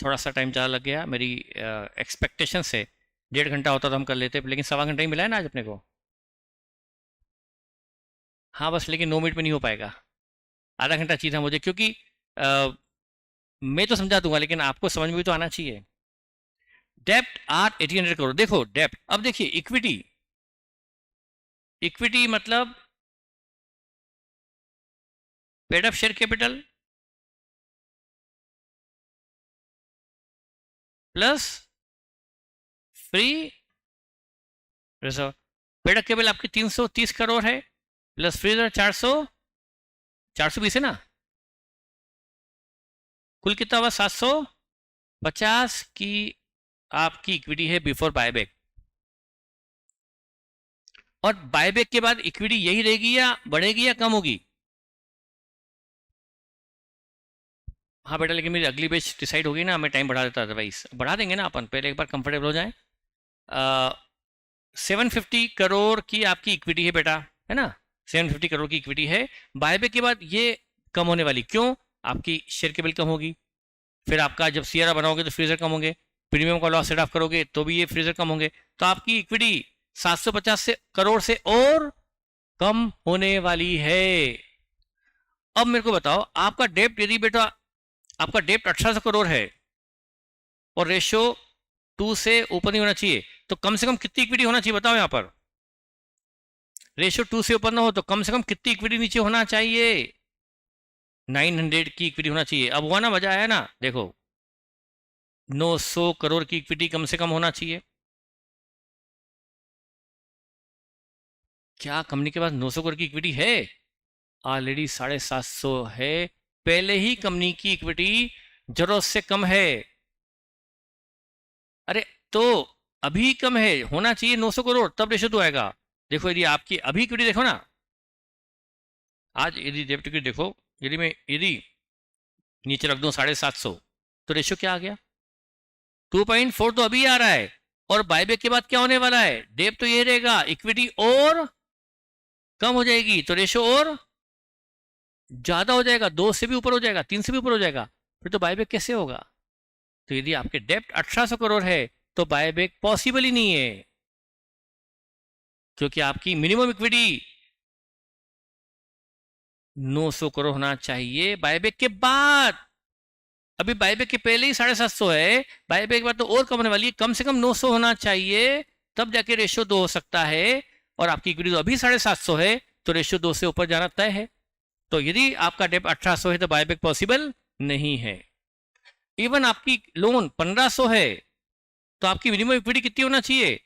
थोड़ा सा टाइम ज़्यादा लग गया। मेरी एक्सपेक्टेशन से 1.5 घंटा होता तो हम कर लेते, लेकिन 1.25 घंटा ही मिला है ना आज अपने को। हाँ बस, लेकिन 9 मिनट में नहीं हो पाएगा, आधा घंटा चाहिए था मुझे, क्योंकि मैं तो समझा दूंगा लेकिन आपको समझ में भी तो आना चाहिए। डेप्ट आर 1800 करोड़। देखो डेप्ट, अब देखिए इक्विटी, इक्विटी मतलब paid up share capital plus free reserve. Paid up capital आपकी 330 करोड़ है, प्लस फ्री रिजर्व 420 है ना, कुल कितना हुआ? 750 की आपकी इक्विटी है बिफोर बायबैक। और बायबैक के बाद इक्विटी यही रहेगी या बढ़ेगी या कम होगी? हाँ बेटा, लेकिन मेरी अगली बैच डिसाइड होगी ना, मैं टाइम बढ़ा देता, अदरवाइज बढ़ा देंगे ना अपन, पहले एक बार कंफर्टेबल हो जाए। 750 करोड़ की आपकी इक्विटी है बेटा, है ना, 750 करोड़ की इक्विटी है। बायबैक के बाद ये कम होने वाली, क्यों? आपकी शेयर कैपिटल कम होगी, फिर आपका जब सीआरआर बनाओगे तो फ्रीजर कम होंगे, प्रीमियम का लॉस सेट ऑफ करोगे तो भी ये फ्रीजर कम होंगे, तो आपकी इक्विटी 750 करोड़ से और कम होने वाली है। अब मेरे को बताओ, आपका डेप्ट, यदि बेटा आपका डेप्ट 1800 करोड़ है, और रेशियो 2 से ऊपर नहीं होना चाहिए, तो कम से कम कितनी इक्विटी होना चाहिए बताओ यहाँ पर? रेशियो 2 से ऊपर ना हो तो कम से कम कितनी इक्विटी नीचे होना चाहिए? 900 की इक्विटी होना चाहिए। अब हुआ ना, मजा आया ना? देखो 900 करोड़ की इक्विटी कम से कम होना चाहिए। क्या कंपनी के पास 900 करोड़ की इक्विटी है? ऑलरेडी 750 है। पहले ही कंपनी की इक्विटी जरूरत से कम है। अरे तो अभी कम है, होना चाहिए 900 करोड़, तब रेशो तो आएगा। देखो यदि आपकी अभी इक्विटी देखो ना, आज यदि डेब्ट इक्विटी देखो, यदि नीचे रख दूं 750, तो रेशो क्या आ गया? 2.4 तो अभी आ रहा है, और बायबैक के बाद क्या होने वाला है? डेब्ट तो ये रहेगा, इक्विटी और कम हो जाएगी, तो रेशो और ज्यादा हो जाएगा, 2 से भी ऊपर हो जाएगा, 3 से भी ऊपर हो जाएगा। फिर तो बायबैक कैसे होगा? तो यदि आपके डेब्ट 1800 करोड़ है तो बायबैक पॉसिबल ही नहीं है, क्योंकि आपकी मिनिमम इक्विटी 900 करोड़ होना चाहिए बायबैक के बाद। अभी बायबैक के पहले ही 750 है, बायबैक के बाद तो और कम होने वाली है, कम से कम 900 होना चाहिए, तब जाके रेशियो 2 हो सकता है। और आपकी इक्विटी तो अभी 750 है, तो रेशियो 2 से ऊपर जाना तय है। तो यदि आपका डेब्ट 1800 है तो बायबैक पॉसिबल नहीं है। इवन आपकी लोन 1500 है तो आपकी मिनिमम इक्विटी कितनी होना चाहिए?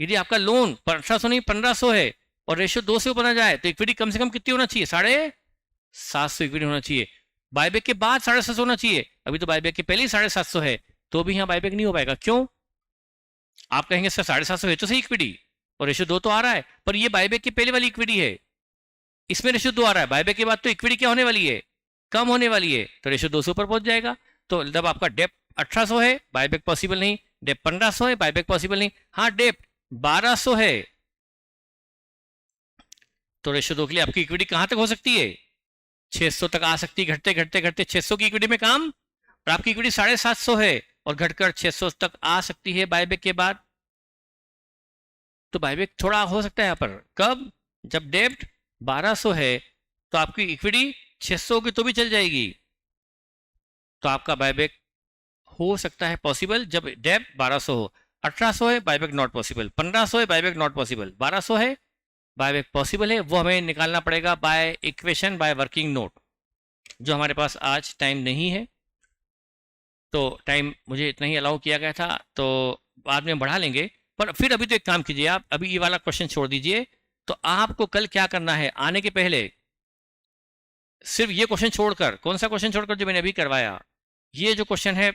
यदि आपका लोन 1800 नहीं 1500 है और रेशियो 2 से ऊपर ना जाए तो इक्विटी कम से कम कितनी होना चाहिए? 750 इक्विटी होना चाहिए। बायबैक के बाद 750 होना चाहिए, अभी तो बायबैक के पहले ही 750 है, तो भी यहाँ बायबैक नहीं हो पाएगा। क्यों? आप कहेंगे सर 750 है तो सही इक्विटी और रेशियो 2 तो आ रहा है, पर ये बायबैक की पहले वाली इक्विटी है, इसमें रेशियो 2 आ रहा है, बायबैक के बाद तो इक्विटी क्या होने वाली है? कम होने वाली है, तो रेशियो 2 से ऊपर पहुंच जाएगा। तो जब आपका डेप्ट 1800 है बायबैक पॉसिबल नहीं, डेप्ट 1500 है बायबैक पॉसिबल नहीं, हाँ डेप्ट 1200 है तो रेशियो 2 के लिए आपकी इक्विटी कहां तक हो सकती है? 600 तक आ सकती है, घटते घटते घटते 600 की इक्विटी में काम। और आपकी इक्विटी 750 है और घटकर 600 तक आ सकती है बायबैक के बाद। तो बायबैक थोड़ा हो सकता है यहाँ पर, कब? जब डेब्ट 1200 है तो आपकी इक्विटी 600 की तो भी चल जाएगी, तो आपका बायबैक हो सकता है पॉसिबल जब डेब्ट 1200 हो। 1800 है बायबैक नॉट पॉसिबल, 1500 है बायबैक नॉट पॉसिबल, 1200 है बायबैक पॉसिबल है। वो हमें निकालना पड़ेगा by equation, by working note, जो हमारे पास आज टाइम नहीं है, तो टाइम मुझे इतना ही अलाउ किया गया था, तो बाद में बढ़ा लेंगे। पर फिर अभी तो एक काम कीजिए, आप अभी ये वाला क्वेश्चन छोड़ दीजिए। तो आपको कल क्या करना है, आने के पहले सिर्फ ये क्वेश्चन छोड़कर, कौन सा क्वेश्चन छोड़कर? जो मैंने अभी करवाया, ये जो क्वेश्चन है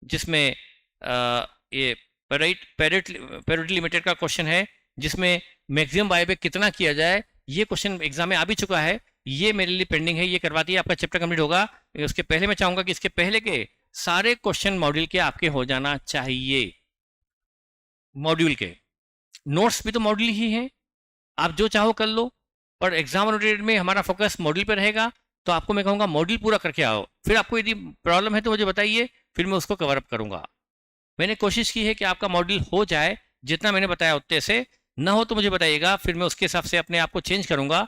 जिसमें ये पेरिट लिमिटेड का क्वेश्चन है, जिसमें मैक्सिमम बायबैक कितना किया जाए, ये क्वेश्चन एग्जाम में आ भी चुका है, ये मेरे लिए पेंडिंग है, ये करवा दिए आपका चैप्टर कंप्लीट होगा। उसके पहले मैं चाहूंगा कि इसके पहले के सारे क्वेश्चन मॉड्यूल के आपके हो जाना चाहिए। मॉड्यूल के नोट्स भी तो मॉड्यूल ही है, आप जो चाहो कर लो, पर एग्जाम ओरिएंटेड में हमारा फोकस मॉड्यूल पे रहेगा। तो आपको मैं कहूँगा मॉड्यूल पूरा करके आओ, फिर आपको यदि प्रॉब्लम है तो मुझे बताइए, फिर मैं उसको कवर अप करूँगा। मैंने कोशिश की है कि आपका मॉड्यूल हो जाए, जितना मैंने बताया उतने से, ना हो तो मुझे बताइएगा, फिर मैं उसके हिसाब से अपने आप को चेंज करूँगा।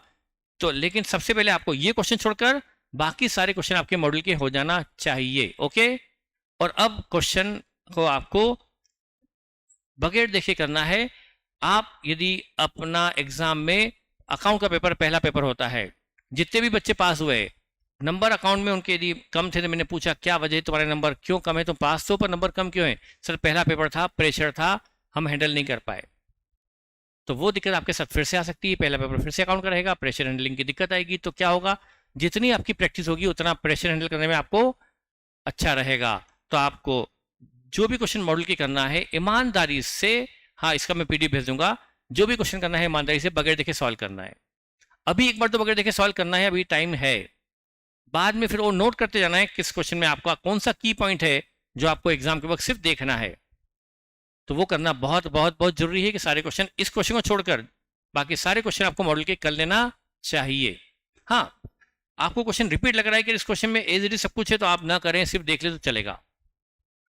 तो लेकिन सबसे पहले आपको ये क्वेश्चन छोड़कर बाकी सारे क्वेश्चन आपके मॉड्यूल के हो जाना चाहिए, ओके? और अब क्वेश्चन को आपको बगैर देखे करना है। आप यदि अपना एग्जाम में अकाउंट का पेपर पहला पेपर होता है, जितने भी बच्चे पास हुए, नंबर अकाउंट में उनके यदि कम थे तो मैंने पूछा क्या वजह है, तुम्हारे नंबर क्यों कम है, तुम पास तो पर नंबर कम क्यों है? सर पहला पेपर था, प्रेशर था, हम हैंडल नहीं कर पाए। तो वो दिक्कत आपके साथ फिर से आ सकती है, पहला पेपर फिर से अकाउंट का रहेगा, प्रेशर हैंडलिंग की दिक्कत आएगी। तो क्या होगा, जितनी आपकी प्रैक्टिस होगी उतना प्रेशर हैंडल करने में आपको अच्छा रहेगा। तो आपको जो भी क्वेश्चन मॉडल की करना है ईमानदारी से, हाँ इसका मैं पीडीएफ भेज दूंगा, जो भी क्वेश्चन करना है ईमानदारी से बगैर देखे सॉल्व करना है। अभी एक बार तो बगैर देखे सॉल्व करना है, अभी टाइम है, बाद में फिर वो नोट करते जाना है किस क्वेश्चन में आपका कौन सा की पॉइंट है जो आपको एग्जाम के वक्त सिर्फ देखना है। तो वो करना बहुत बहुत बहुत जरूरी है कि सारे क्वेश्चन, इस क्वेश्चन को छोड़कर बाकी सारे क्वेश्चन आपको मॉडल के कर लेना चाहिए। हाँ, आपको क्वेश्चन रिपीट लग रहा है कि इस क्वेश्चन में एज इट इज सब कुछ है, तो आप ना करें, सिर्फ देख ले तो चलेगा।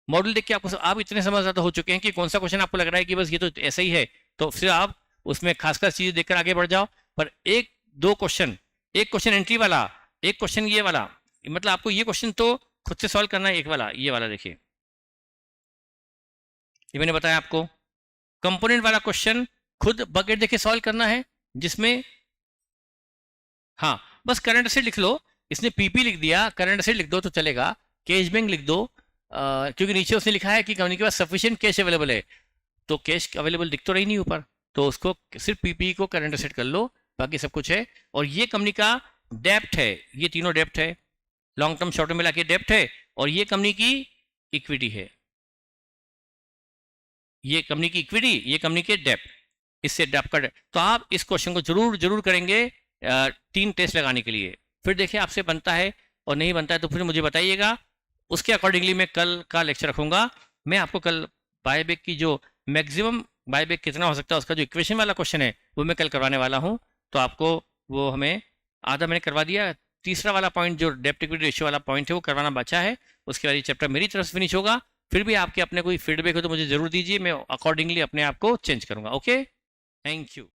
मॉडल देख के आपको, आप इतने समझदार हो चुके हैं कि कौन सा क्वेश्चन आपको लग रहा है कि बस ये तो ऐसा ही है, तो फिर आप उसमें खास खास चीजें देखकर आगे बढ़ जाओ। पर एक दो क्वेश्चन, एक क्वेश्चन एंट्री वाला, एक क्वेश्चन ये वाला, मतलब आपको ये क्वेश्चन तो खुद से सॉल्व करना है। एक वाला, ये वाला देखिए, ये मैंने बताया आपको। कंपोनेंट वाला क्वेश्चन खुद बकेट देके सॉल्व करना है, जिसमें हाँ बस करंट एसेट लिख लो। इसने पीपी लिख दिया, करंट एसेट लिख दो तो चलेगा, कैश बैंक लिख दो, क्योंकि नीचे उसने लिखा है कि कंपनी के पास सफिशिएंट कैश अवेलेबल है, तो कैश अवेलेबल दिख तो रही नहीं ऊपर, तो उसको सिर्फ पीपी को करंट एसेट कर लो, बाकी सब कुछ है। और ये कंपनी का डेप्ट है, ये तीनों डेप्ट है, लॉन्ग टर्म शॉर्ट टर्म मिला के डेप्ट है, और ये कंपनी की इक्विटी है, ये कंपनी की इक्विटी, ये कंपनी के डेप्ट, इससे डेप्ट का तो आप इस क्वेश्चन को जरूर जरूर करेंगे 3 टेस्ट लगाने के लिए। फिर देखिए आपसे बनता है और नहीं बनता है तो फिर मुझे बताइएगा, उसके अकॉर्डिंगली मैं कल का लेक्चर रखूंगा। मैं आपको कल बायबैक की जो मैक्सिमम बायबैक कितना हो सकता है उसका जो इक्वेशन वाला क्वेश्चन है वो मैं कल करवाने वाला हूँ, तो आपको वो हमें आधा मैंने करवा दिया, तीसरा वाला पॉइंट जो डेप्ट इक्विटी रेशियो वाला पॉइंट है वो करवाना बचा है, उसके बाद ये चैप्टर मेरी तरफ से फिनिश होगा। फिर भी आपके अपने कोई फीडबैक हो तो मुझे जरूर दीजिए, मैं अकॉर्डिंगली अपने आप को चेंज करूंगा। Okay, thank you.